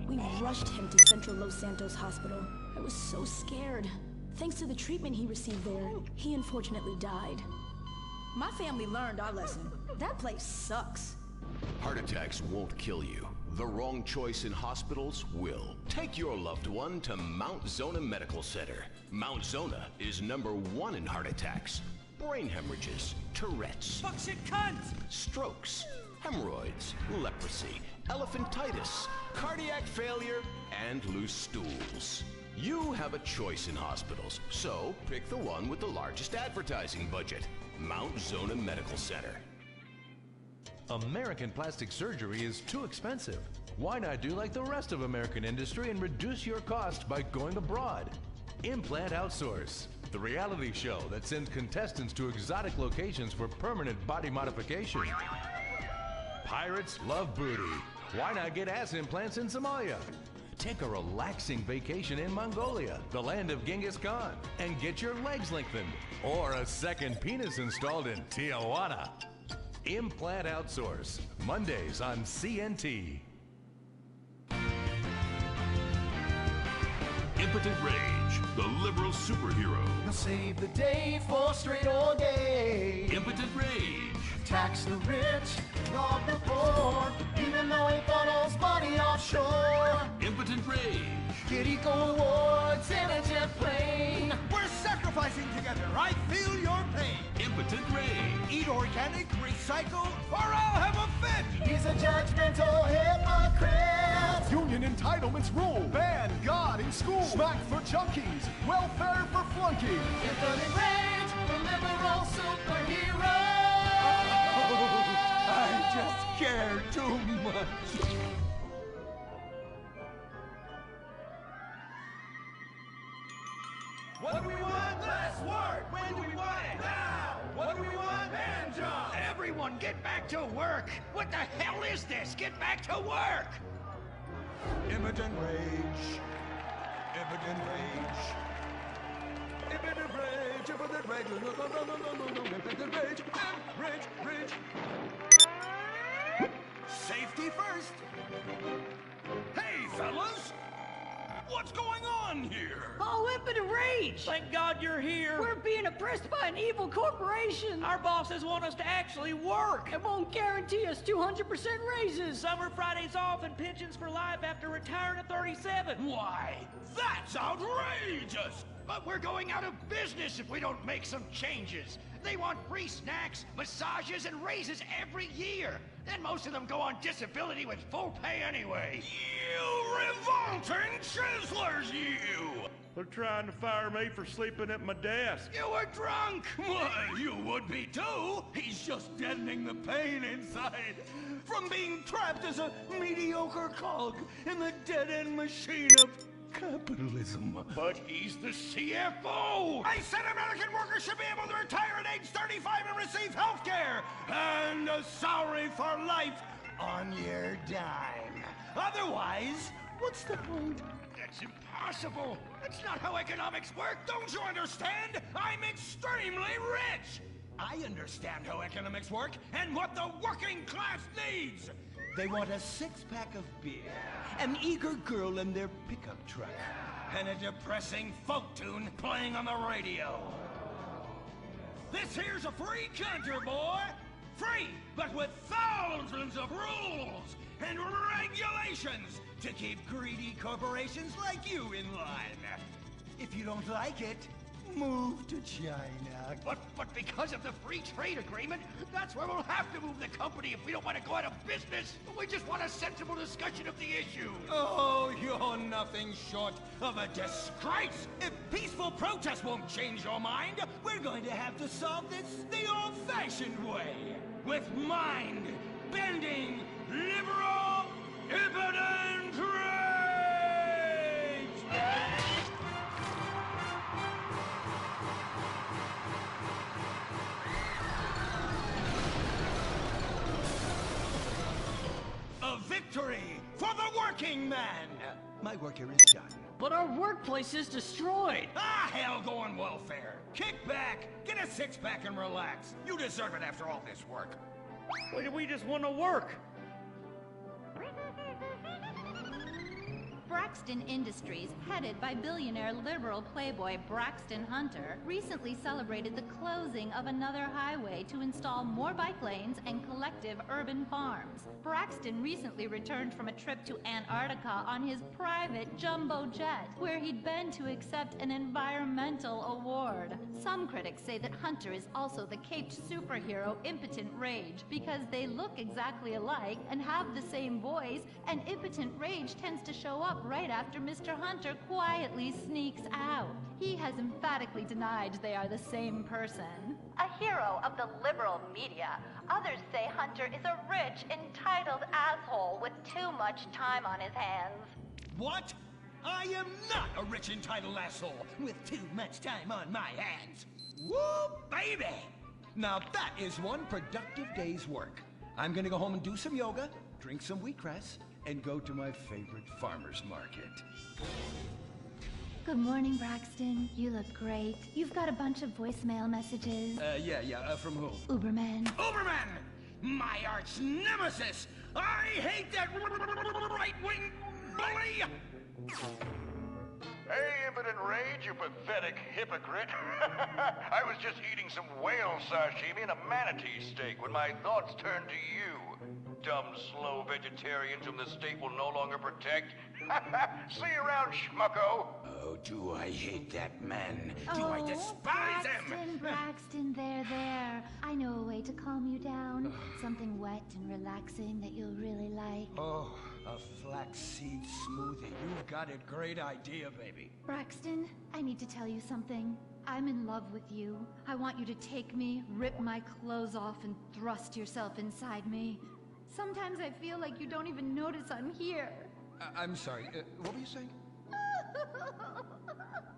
we rushed him to Central Los Santos Hospital. I was so scared. Thanks to the treatment he received there, he unfortunately died. My family learned our lesson. That place sucks. Heart attacks won't kill you. The wrong choice in hospitals will. Take your loved one to Mount Zona Medical Center. Mount Zona is #1 in heart attacks, brain hemorrhages, Tourette's, Fuck shit cunt! strokes, hemorrhoids, leprosy, elephantitis, cardiac failure, and loose stools. You have a choice in hospitals, so pick the one with the largest advertising budget. Mount Zona Medical Center. American plastic surgery is too expensive. Why not do like the rest of American industry and reduce your cost by going abroad? Implant Outsource, the reality show that sends contestants to exotic locations for permanent body modification. Pirates love booty. Why not get ass implants in Somalia? Take a relaxing vacation in Mongolia, the land of Genghis Khan, and get your legs lengthened. Or a second penis installed in Tijuana. Implant Outsource, Mondays on CNT. Impotent Rage, the liberal superhero. He'll save the day 4 straight all day. Impotent Rage. Tax the rich, rob the poor, even though he funnels money offshore. Impotent Rage. Get eco awards in a jet plane. We're sacrificing together. I feel your pain. Impotent Rage. Eat organic, recycle, or I'll have a fit. He's a judgmental hypocrite. Union entitlements rule. Ban God in school. Smack for junkies. Welfare for flunkies. Impotent Rage, the liberal superhero. I just care too much. What do we want? Less work. When do we want it? Now. What do we want? Hand jobs. Everyone, get back to work! What the hell is this? Get back to work! Impotent Rage. Impotent Rage. Impotent Rage. Impotent Rage. No. Impotent Rage. Rage. Safety first. Hey, fellas! What's going on here? Oh, Impotent Rage! Thank God you're here. We're being oppressed by an evil corporation. Our bosses want us to actually work. It won't guarantee us 200% raises. Summer Fridays off and pensions for life after retiring at 37. Why, that's outrageous! But we're going out of business if we don't make some changes. They want free snacks, massages, and raises every year. And most of them go on disability with full pay anyway. You revolting chiselers, you! They're trying to fire me for sleeping at my desk. You were drunk! Why, you would be too! He's just deadening the pain inside from being trapped as a mediocre cog in the dead-end machine of capitalism. But he's the CFO! I said American workers should be able to retire at age 35 and receive health care and a salary for life on your dime. Otherwise, what's the point? That's impossible! That's not how economics work! Don't you understand? I'm extremely rich! I understand how economics work and what the working class needs! They want a six-pack of beer, an eager girl in their pickup truck, and a depressing folk tune playing on the radio. This here's a free country, boy! Free, but with thousands of rules and regulations to keep greedy corporations like you in line. If you don't like it, move to China. But because of the free trade agreement, that's where we'll have to move the company if we don't want to go out of business. We just want a sensible discussion of the issue. Oh, you're nothing short of a disgrace. If peaceful protest won't change your mind, we're going to have to solve this the old-fashioned way. With mind-bending, liberal, impotent rage! A victory for the working man! My work here is done. But our workplace is destroyed. Ah, hell, go on welfare. Kick back, get a six-pack and relax. You deserve it after all this work. We just want to work. Braxton Industries, headed by billionaire liberal playboy Braxton Hunter, recently celebrated the closing of another highway to install more bike lanes and collective urban farms. Braxton recently returned from a trip to Antarctica on his private jumbo jet, where he'd been to accept an environmental award. Some critics say that Hunter is also the caped superhero Impotent Rage, because they look exactly alike and have the same voice, and Impotent Rage tends to show up right after Mr. Hunter quietly sneaks out. He has emphatically denied they are the same person. A hero of the liberal media, others say Hunter is a rich, entitled asshole with too much time on his hands. What? I am not a rich, entitled asshole with too much time on my hands. Woo, baby! Now that is one productive day's work. I'm gonna go home and do some yoga, drink some wheatgrass, and go to my favorite farmer's market. Good morning, Braxton. You look great. You've got a bunch of voicemail messages. From who? Uberman. Uberman! My arch nemesis! I hate that right-wing bully! Hey, Impotent Rage, you pathetic hypocrite. I was just eating some whale sashimi and a manatee steak when my thoughts turned to you. Dumb, slow vegetarians whom the state will no longer protect. See you around, schmucko. Oh, do I hate that man. Do I despise him. Braxton, there. I know a way to calm you down. Something wet and relaxing that you'll really like. Oh, a flaxseed smoothie. You've got a great idea, baby. Braxton, I need to tell you something. I'm in love with you. I want you to take me, rip my clothes off, and thrust yourself inside me. Sometimes I feel like you don't even notice I'm here. I'm sorry, what were you saying?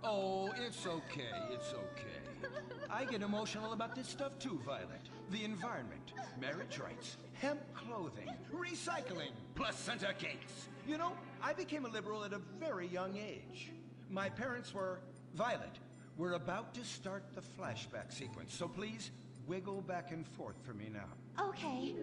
Oh, it's okay, it's okay. I get emotional about this stuff too, Violet. The environment, marriage rights, hemp clothing, recycling, placenta cakes. You know, I became a liberal at a very young age. My parents were... Violet, we're about to start the flashback sequence, so please wiggle back and forth for me now. Okay.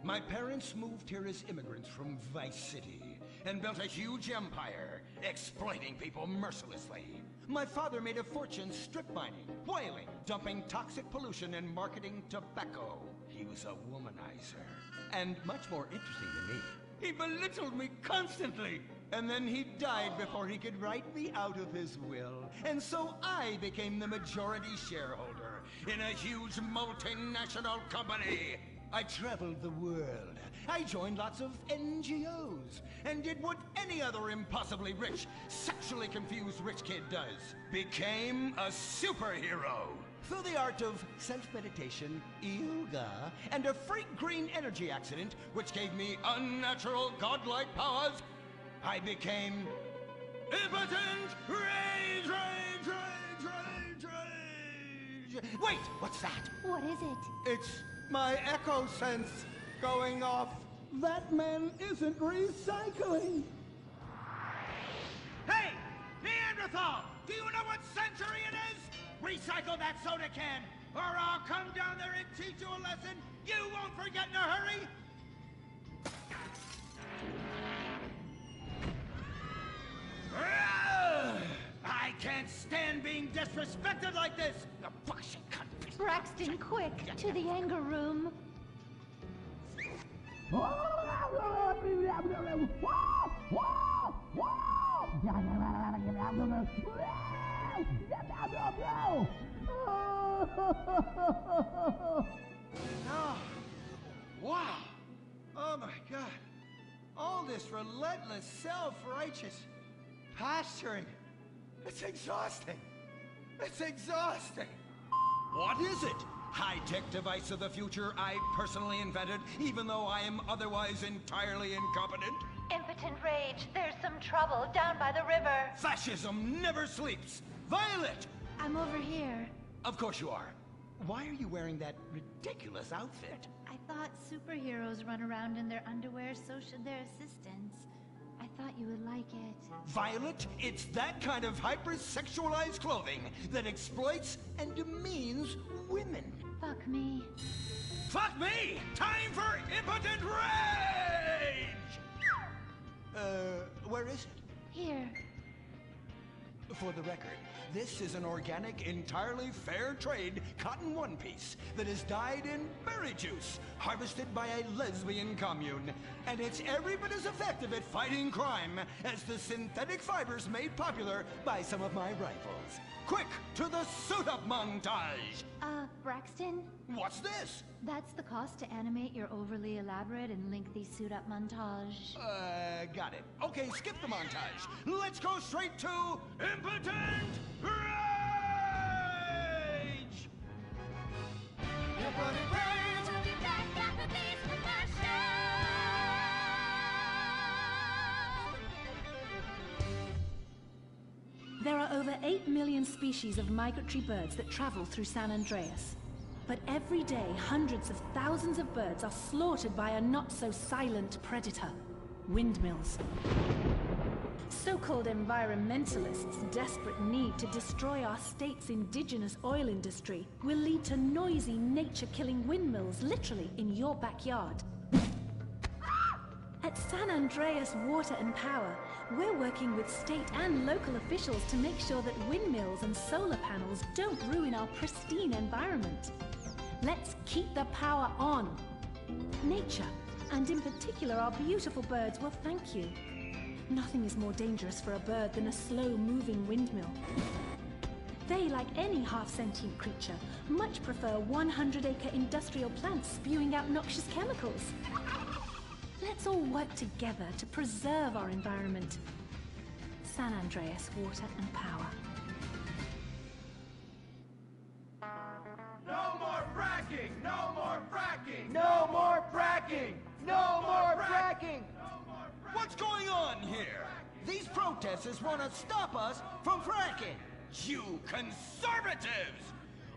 My parents moved here as immigrants from Vice City and built a huge empire, exploiting people mercilessly. My father made a fortune strip mining, whaling, dumping toxic pollution, and marketing tobacco. He was a womanizer. And much more interesting than me, he belittled me constantly. And then he died before he could write me out of his will. And so I became the majority shareholder in a huge multinational company. I traveled the world. I joined lots of NGOs and did what any other impossibly rich, sexually confused rich kid does. Became a superhero. Through the art of self-meditation, yoga, and a freak green energy accident, which gave me unnatural godlike powers, I became Impotent Rage, Rage, Rage, Rage, Rage. Wait, what's that? What is it? It's my echo sense going off. That man isn't recycling. Hey, Neanderthal! Do you know what century it is? Recycle that soda can, or I'll come down there and teach you a lesson you won't forget in a hurry. I can't stand being disrespected like this! The bullshit cunt. Braxton, quick! To the anger room! Oh, wow! Oh my God! All this relentless, self-righteous posturing. It's exhausting. It's exhausting. What is it? High-tech device of the future I personally invented, even though I am otherwise entirely incompetent? Impotent Rage, there's some trouble down by the river. Fascism never sleeps. Violet! I'm over here. Of course you are. Why are you wearing that ridiculous outfit? I thought superheroes run around in their underwear, so should their assistants. I thought you would like it. Violet, it's that kind of hypersexualized clothing that exploits and demeans women. Fuck me. Fuck me! Time for Impotent Rage! Where is it? Here. For the record, this is an organic, entirely fair trade cotton one piece that is dyed in berry juice, harvested by a lesbian commune. And it's every bit as effective at fighting crime as the synthetic fibers made popular by some of my rivals. Quick, to the suit-up montage! Braxton? What's this? That's the cost to animate your overly elaborate and lengthy suit-up montage. Got it. Okay, skip the montage. Let's go straight to Impotent Rage! Impotent Rage! We'll be back after these commercials! There are over 8 million species of migratory birds that travel through San Andreas. But every day, hundreds of thousands of birds are slaughtered by a not-so-silent predator, windmills. So-called environmentalists' desperate need to destroy our state's indigenous oil industry will lead to noisy, nature-killing windmills literally in your backyard. At San Andreas Water and Power, we're working with state and local officials to make sure that windmills and solar panels don't ruin our pristine environment. Let's keep the power on. Nature, and in particular our beautiful birds, will thank you. Nothing is more dangerous for a bird than a slow-moving windmill. They, like any half-sentient creature, much prefer 100-acre industrial plants spewing out noxious chemicals. Let's all work together to preserve our environment. San Andreas Water and Power. No more fracking! No more fracking! No more fracking! No more fracking! What's going on here? These protesters want to stop us from fracking. You conservatives!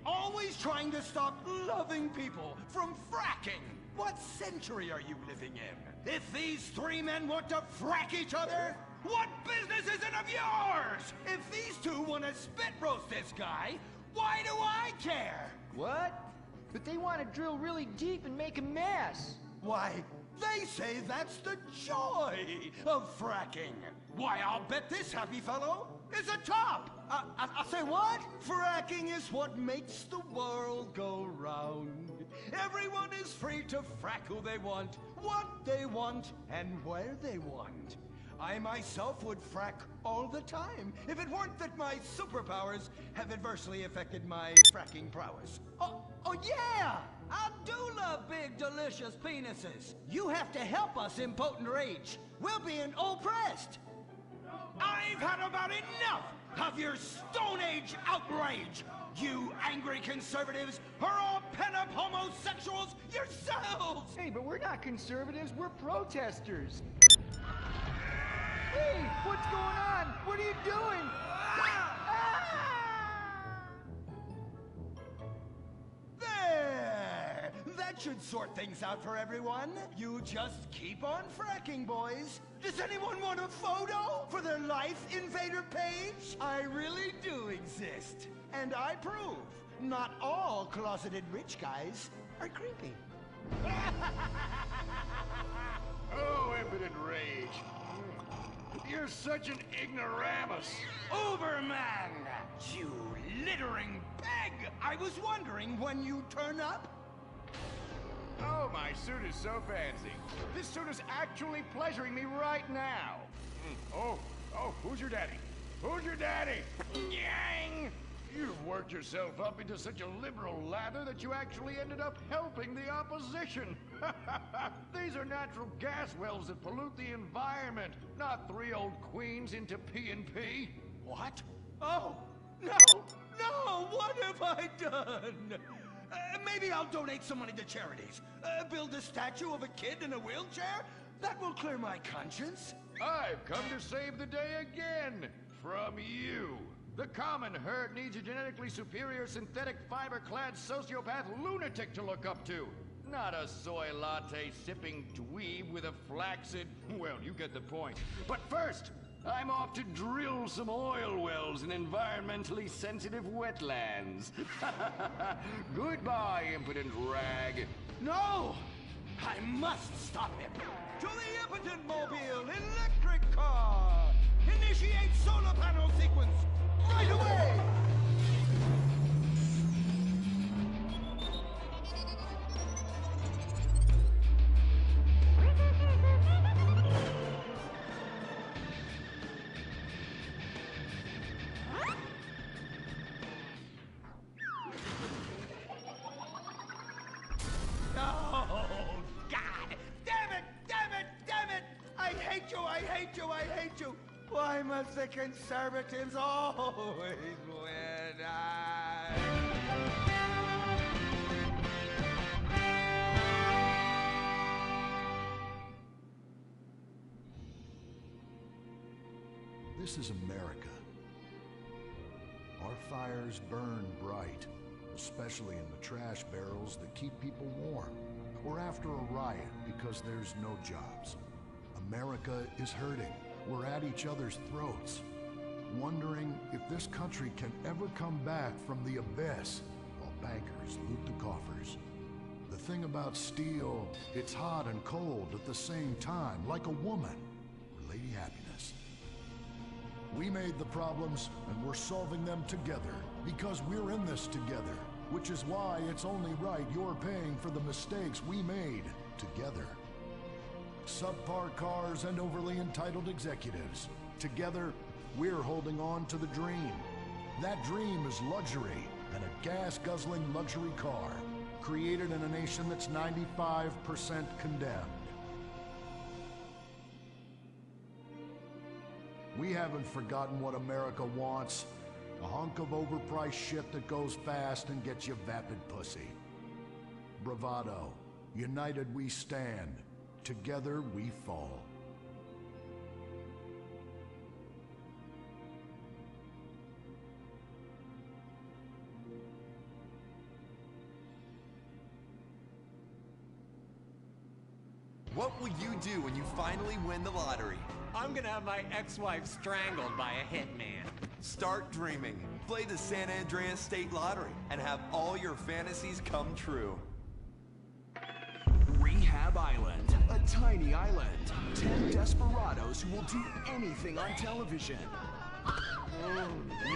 Always trying to stop loving people from fracking. What century are you living in? If these three men want to frack each other, what business is it of yours? If these two want to spit roast this guy, why do I care? What? But they want to drill really deep and make a mess. Why, they say that's the joy of fracking. Why, I'll bet this happy fellow is a top. I say what? Fracking is what makes the world go round. Everyone is free to frack who they want, what they want, and where they want. I myself would frack all the time if it weren't that my superpowers have adversely affected my fracking prowess. Oh yeah! I do love big, delicious penises. You have to help us, impotent rage. We're being oppressed. I've had about enough of your Stone Age outrage. You angry conservatives are all pent-up homosexuals yourselves! Hey, but we're not conservatives, we're protesters. Hey, what's going on? What are you doing? There! That should sort things out for everyone. You just keep on fracking, boys. Does anyone want a photo for their Life Invader page? I really do exist. And I prove not all closeted rich guys are creepy. Oh, impotent rage. You're such an ignoramus. Uberman! You littering peg! I was wondering when you turn up. Oh, my suit is so fancy. This suit is actually pleasuring me right now. Oh, who's your daddy? Who's your daddy? Yang! You've worked yourself up into such a liberal lather that you actually ended up helping the opposition. These are natural gas wells that pollute the environment, not three old queens into P&P. What? Oh, no, what have I done? Maybe I'll donate some money to charities. Build a statue of a kid in a wheelchair? That will clear my conscience. I've come to save the day again. From you. The common herd needs a genetically superior synthetic fiber-clad sociopath lunatic to look up to. Not a soy latte sipping dweeb with a flaccid... Well, you get the point. But first, I'm off to drill some oil wells in environmentally sensitive wetlands. Goodbye, impotent rag. No! I must stop him. To the impotent mobile electric car! Initiate solar panel sequence! Right away! I hate you! Why must the conservatives always win? This is America. Our fires burn bright, especially in the trash barrels that keep people warm. We're after a riot because there's no jobs. America is hurting. We're at each other's throats, wondering if this country can ever come back from the abyss while bankers loot the coffers. The thing about steel, it's hot and cold at the same time, like a woman, or Lady Happiness. We made the problems, and we're solving them together, because we're in this together, which is why it's only right you're paying for the mistakes we made together. Subpar cars and overly entitled executives. Together, we're holding on to the dream. That dream is luxury, and a gas-guzzling luxury car, created in a nation that's 95% condemned. We haven't forgotten what America wants. A hunk of overpriced shit that goes fast and gets you vapid pussy. Bravado. United we stand. Together we fall. What will you do when you finally win the lottery? I'm gonna have my ex-wife strangled by a hitman. Start dreaming. Play the San Andreas State Lottery and have all your fantasies come true. Rehab Island, a tiny island. 10 desperados who will do anything on television.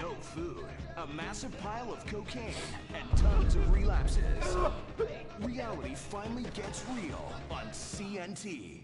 No food, a massive pile of cocaine, and tons of relapses. Reality finally gets real on CNT.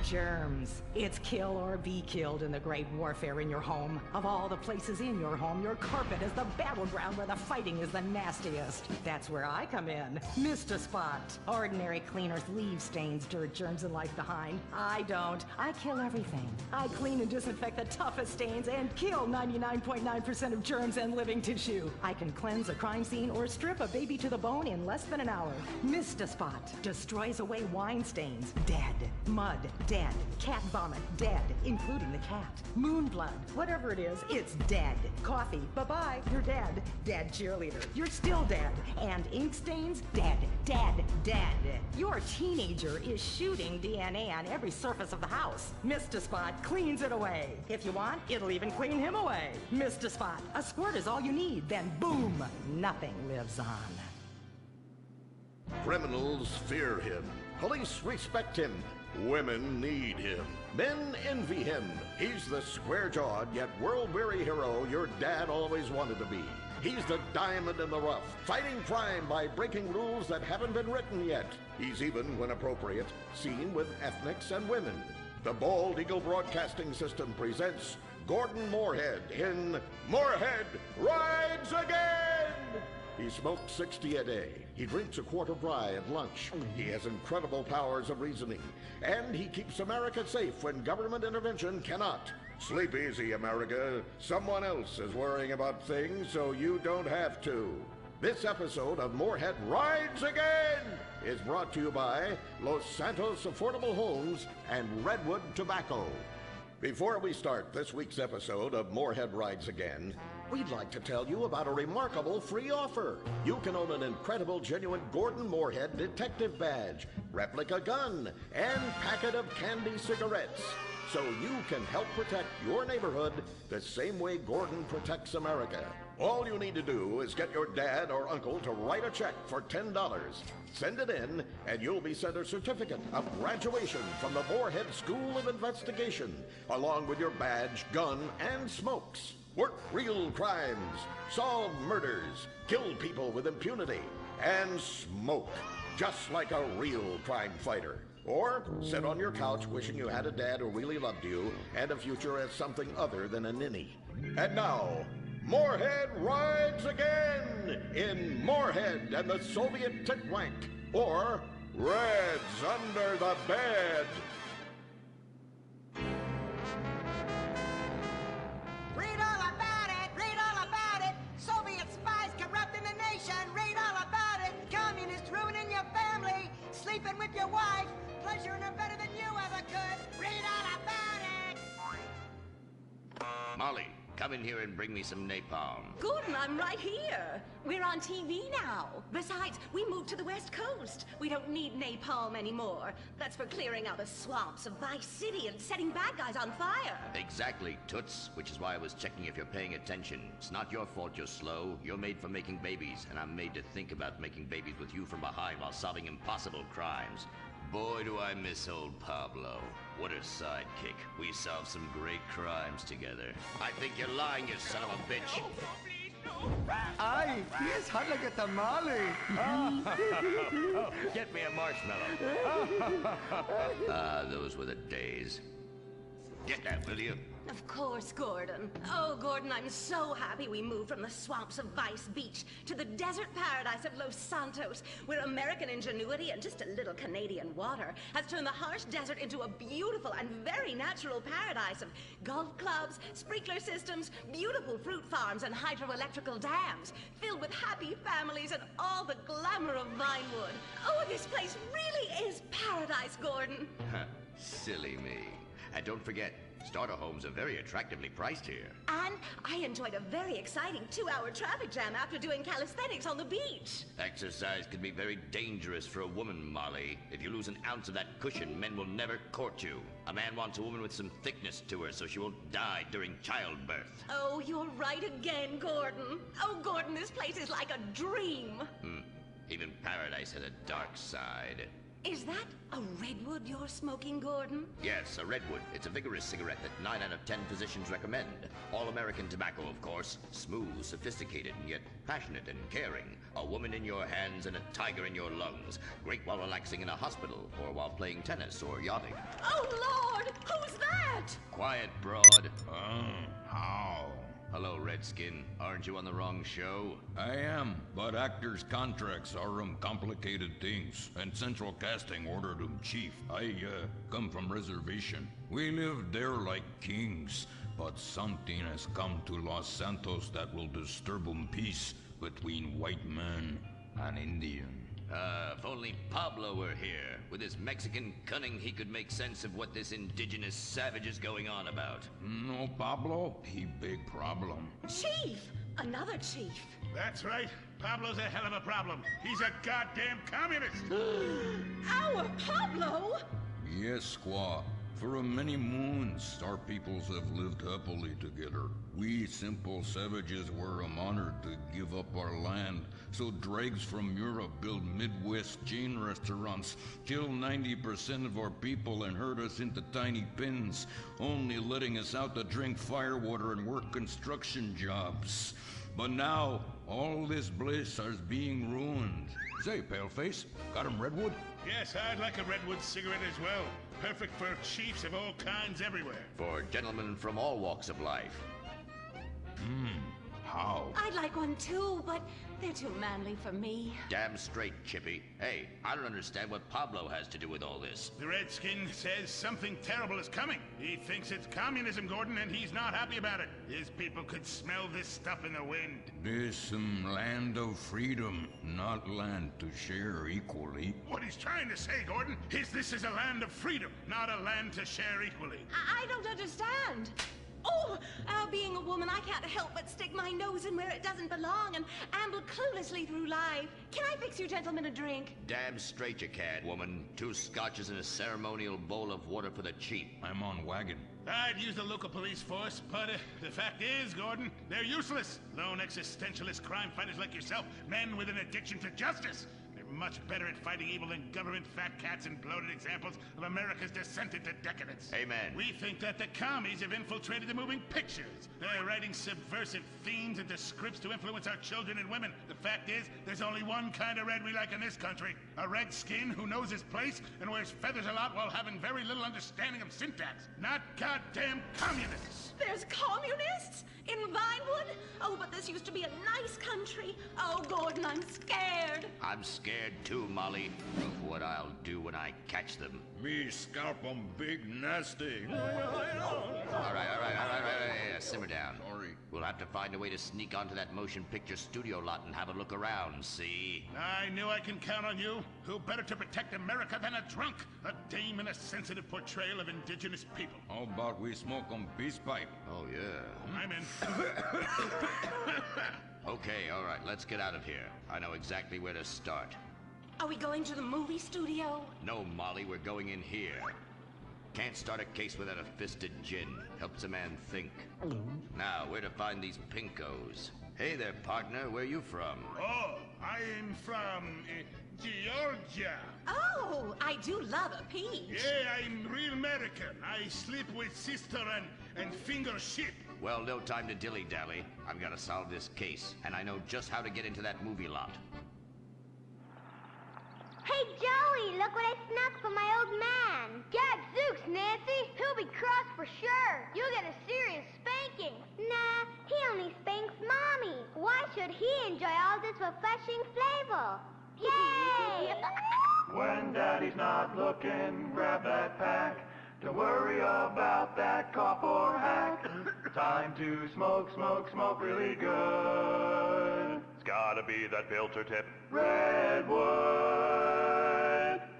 Germs. It's kill or be killed in the great warfare in your home. Of all the places in your home, your carpet is the battleground where the fighting is the nastiest. That's where I come in. Mr. Spot. Ordinary cleaners leave stains, dirt, germs, and life behind. I don't. I kill everything. I clean and disinfect the toughest stains and kill 99.9% of germs and living tissue. I can cleanse a crime scene or strip a baby to the bone in less than an hour. Mr. Spot destroys away wine stains. Dead. Mud. Dead. Cat vomit, dead, including the cat. Moon blood, whatever it is, it's dead. Coffee, bye-bye, you're dead. Dead cheerleader, you're still dead. And ink stains, dead, dead, dead. Your teenager is shooting DNA on every surface of the house. Mr. Spot cleans it away. If you want, it'll even clean him away. Mr. Spot, a squirt is all you need, then boom, nothing lives on. Criminals fear him. Police respect him. Women need him. Men envy him. He's the square-jawed yet world-weary hero your dad always wanted to be. He's the diamond in the rough, fighting crime by breaking rules that haven't been written yet. He's even, when appropriate, seen with ethnics and women. The Bald Eagle Broadcasting System presents Gordon Moorhead in Moorhead Rides Again! He smokes 60 a day. He drinks a quart of rye at lunch. He has incredible powers of reasoning. And he keeps America safe when government intervention cannot. Sleep easy, America. Someone else is worrying about things, so you don't have to. This episode of Moorhead Rides Again is brought to you by Los Santos Affordable Homes and Redwood Tobacco. Before we start this week's episode of Moorhead Rides Again, we'd like to tell you about a remarkable free offer. You can own an incredible, genuine Gordon Moorhead detective badge, replica gun, and packet of candy cigarettes. So you can help protect your neighborhood the same way Gordon protects America. All you need to do is get your dad or uncle to write a check for $10. Send it in, and you'll be sent a certificate of graduation from the Moorhead School of Investigation, along with your badge, gun, and smokes. Work real crimes, solve murders, kill people with impunity, and smoke, just like a real crime fighter. Or sit on your couch wishing you had a dad who really loved you and a future as something other than a ninny. And now, Moorhead Rides Again in Moorhead and the Soviet Titwank, or Reds Under the Bed. Read all about it! Read all about it! Soviet spies corrupting the nation! Read all about it! Communists ruining your family! Sleeping with your wife! Pleasuring her better than you ever could! Read all about it! Molly, come in here and bring me some napalm. Gordon, I'm right here. We're on TV now. Besides, we moved to the West Coast. We don't need napalm anymore. That's for clearing out the swamps of Vice City and setting bad guys on fire. Exactly, Toots, which is why I was checking if you're paying attention. It's not your fault you're slow. You're made for making babies, and I'm made to think about making babies with you from behind while solving impossible crimes. Boy, do I miss old Pablo. What a sidekick. We solved some great crimes together. I think you're lying, you son of a bitch. Ay, he is hot like a tamale. Oh, get me a marshmallow. Those were the days. Get that, will you? Of course, Gordon. Oh, Gordon, I'm so happy we moved from the swamps of Vice Beach to the desert paradise of Los Santos, where American ingenuity and just a little Canadian water has turned the harsh desert into a beautiful and very natural paradise of golf clubs, sprinkler systems, beautiful fruit farms, and hydroelectrical dams, filled with happy families and all the glamour of Vinewood. Oh, this place really is paradise, Gordon. Silly me. And don't forget, starter homes are very attractively priced here. And I enjoyed a very exciting 2-hour traffic jam after doing calisthenics on the beach. Exercise can be very dangerous for a woman, Molly. If you lose an ounce of that cushion, men will never court you. A man wants a woman with some thickness to her so she won't die during childbirth. Oh, you're right again, Gordon. Oh, Gordon, this place is like a dream. Even paradise has a dark side. Is that a redwood you're smoking, Gordon? Yes, a redwood. It's a vigorous cigarette that 9 out of 10 physicians recommend. All-American tobacco, of course. Smooth, sophisticated, and yet passionate and caring. A woman in your hands and a tiger in your lungs. Great while relaxing in a hospital, or while playing tennis or yachting. Oh, Lord! Who's that? Quiet, broad. How? Hello, Redskin. Aren't you on the wrong show? I am, but actors' contracts are complicated things, and Central Casting ordered chief. I come from reservation. We live there like kings, but something has come to Los Santos that will disturb peace between white man and Indian. If only Pablo were here. With his Mexican cunning, he could make sense of what this indigenous savage is going on about. No, Pablo, he big problem. Chief! Another chief. That's right. Pablo's a hell of a problem. He's a goddamn communist. Our Pablo? Yes, squaw. For many moons, our peoples have lived happily together. We simple savages were honored to give up our land, so dregs from Europe build Midwest chain restaurants, kill 90% of our people and herd us into tiny pens, only letting us out to drink firewater and work construction jobs. But now, all this bliss is being ruined. Say, Paleface, got him redwood? Yes, I'd like a redwood cigarette as well. Perfect for chiefs of all kinds everywhere. For gentlemen from all walks of life. How? I'd like one too, but they're too manly for me. Damn straight, Chippy. Hey, I don't understand what Pablo has to do with all this. The Redskin says something terrible is coming. He thinks it's communism, Gordon, and he's not happy about it. His people could smell this stuff in the wind. This land of freedom, not land to share equally. What he's trying to say, Gordon, is this is a land of freedom, not a land to share equally. I don't understand. Oh, being a woman, I can't help but stick my nose in where it doesn't belong and amble cluelessly through life. Can I fix you gentlemen a drink? Damn straight you can, woman. 2 scotches and a ceremonial bowl of water for the chief. I'm on wagon. I'd use the local police force, but the fact is, Gordon, they're useless. Lone existentialist crime fighters like yourself, men with an addiction to justice. Much better at fighting evil than government fat cats and bloated examples of America's descent into decadence. Amen. We think that the commies have infiltrated the moving pictures. They're writing subversive themes into scripts to influence our children and women. The fact is, there's only one kind of red we like in this country. A red skin who knows his place and wears feathers a lot while having very little understanding of syntax. Not goddamn communists. There's communists? In Vinewood? Oh, but this used to be a nice country. Oh, Gordon, I'm scared. I'm scared too, Molly, of what I'll do when I catch them. Me scalp 'em big nasty. All right. Simmer down. Sorry. We'll have to find a way to sneak onto that motion picture studio lot and have a look around, see? I knew I can count on you. Who better to protect America than a drunk? A dame in a sensitive portrayal of indigenous people. How about we smoke 'em peace pipe? Oh, yeah. I'm in. Okay, all right, let's get out of here. I know exactly where to start. Are we going to the movie studio? No, Molly, we're going in here. Can't start a case without a fisted gin. Helps a man think. Now, where to find these pinkos? Hey there, partner, where you from? Oh, I'm from Georgia. Oh, I do love a peach. Yeah, I'm real American. I sleep with sister and finger shit. Well, no time to dilly-dally. I've got to solve this case, and I know just how to get into that movie lot. Hey, Joey, look what I snuck from my old man. Gadzooks, Nancy. He'll be cross for sure. You'll get a serious spanking. Nah, he only spanks Mommy. Why should he enjoy all this refreshing flavor? Yay! When Daddy's not looking, grab that pack. Don't worry about that cough or hack. Time to smoke, smoke, smoke really good. It's gotta be that filter tip. Redwood.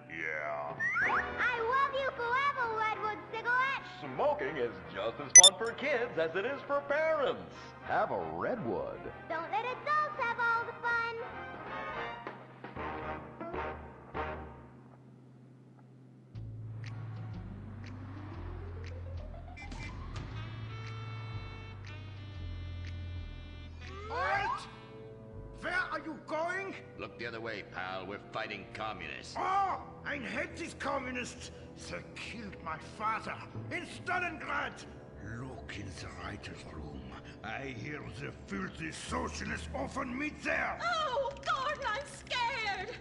Yeah. I love you forever, Redwood cigarette. Smoking is just as fun for kids as it is for parents. Have a Redwood. Don't let adults have all the fun. Halt! Where are you going? Look the other way, pal. We're fighting communists. Oh, I hate these communists. They killed my father in Stalingrad. Look in the writer's room. I hear the filthy socialists often meet there. Oh, Gordon, I'm scared.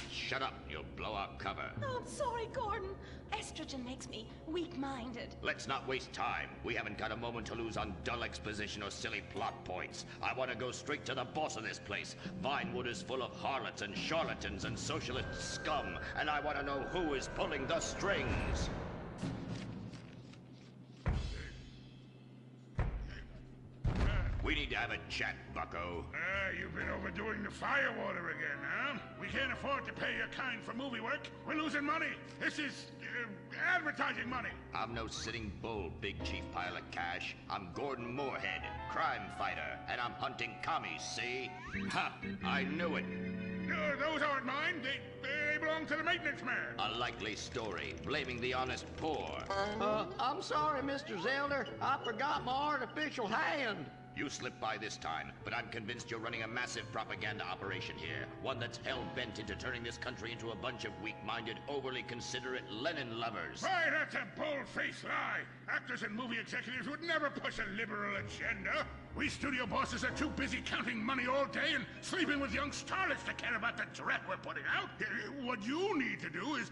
Shut up, you'll blow our cover. Oh, I'm sorry, Gordon. Estrogen makes me weak-minded. Let's not waste time. We haven't got a moment to lose on dull exposition or silly plot points. I want to go straight to the boss of this place. Vinewood is full of harlots and charlatans and socialist scum, and I want to know who is pulling the strings. We need to have a chat, bucko. You've been overdoing the firewater again, huh? We can't afford to pay your kind for movie work. We're losing money. This is advertising money. I'm no sitting bull, big chief pile of cash. I'm Gordon Moorhead, crime fighter, and I'm hunting commies, see? Ha! I knew it. Those aren't mine. They belong to the maintenance man. A likely story, blaming the honest poor. I'm sorry, Mr. Zelder. I forgot my artificial hand. You slipped by this time, but I'm convinced you're running a massive propaganda operation here. One that's hell-bent into turning this country into a bunch of weak-minded, overly considerate Lenin lovers. Why, that's a bold-faced lie. Actors and movie executives would never push a liberal agenda. We studio bosses are too busy counting money all day and sleeping with young starlets to care about the dreck we're putting out. What you need to do is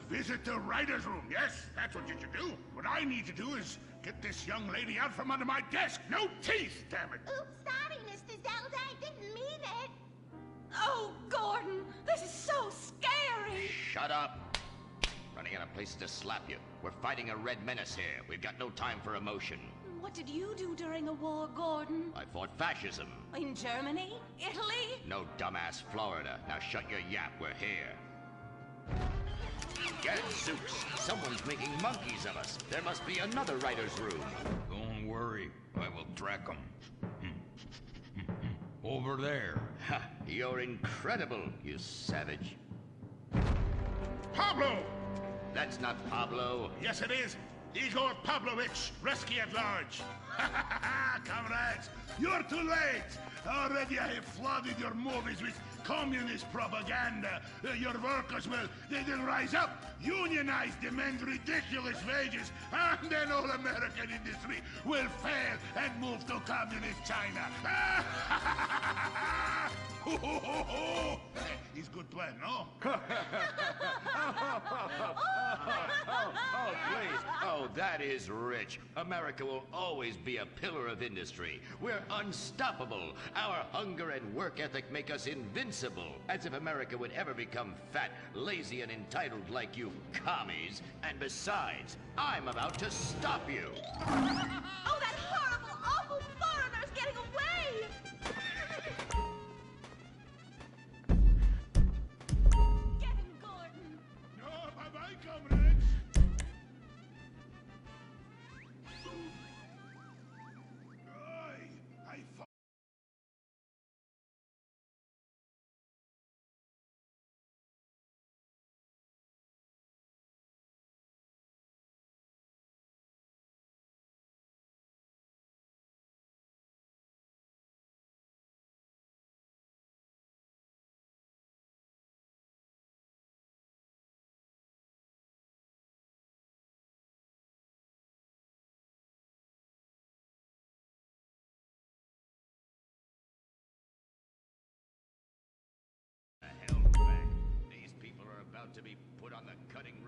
visit the writer's room. Yes, that's what you should do. What I need to do is get this young lady out from under my desk. No teeth, damn it. Oops, sorry, Mr. Zelda. I didn't mean it. Oh, Gordon, this is so scary. Shut up. Running out of places to slap you. We're fighting a red menace here. We've got no time for emotion. What did you do during a war, Gordon? I fought fascism. In Germany? Italy? No, dumbass, Florida. Now shut your yap, we're here. Gadzooks! Someone's making monkeys of us. There must be another writer's room. Don't worry, I will track them. Over there. Ha! You're incredible, you savage. Pablo! That's not Pablo. Yes, it is. Igor Pavlovich, Rescue at Large. Comrades, you're too late. Already I have flooded your movies with communist propaganda. Your workers they'll rise up, unionize, demand ridiculous wages, and then all American industry will fail and move to communist China. He's good plan, no? Oh, please. Oh, that is rich. America will always be a pillar of industry. We're unstoppable. Our hunger and work ethic make us invincible. As if America would ever become fat, lazy, and entitled like you commies. And besides, I'm about to stop you. Oh, that horrible, awful foreigner! to be put on the cutting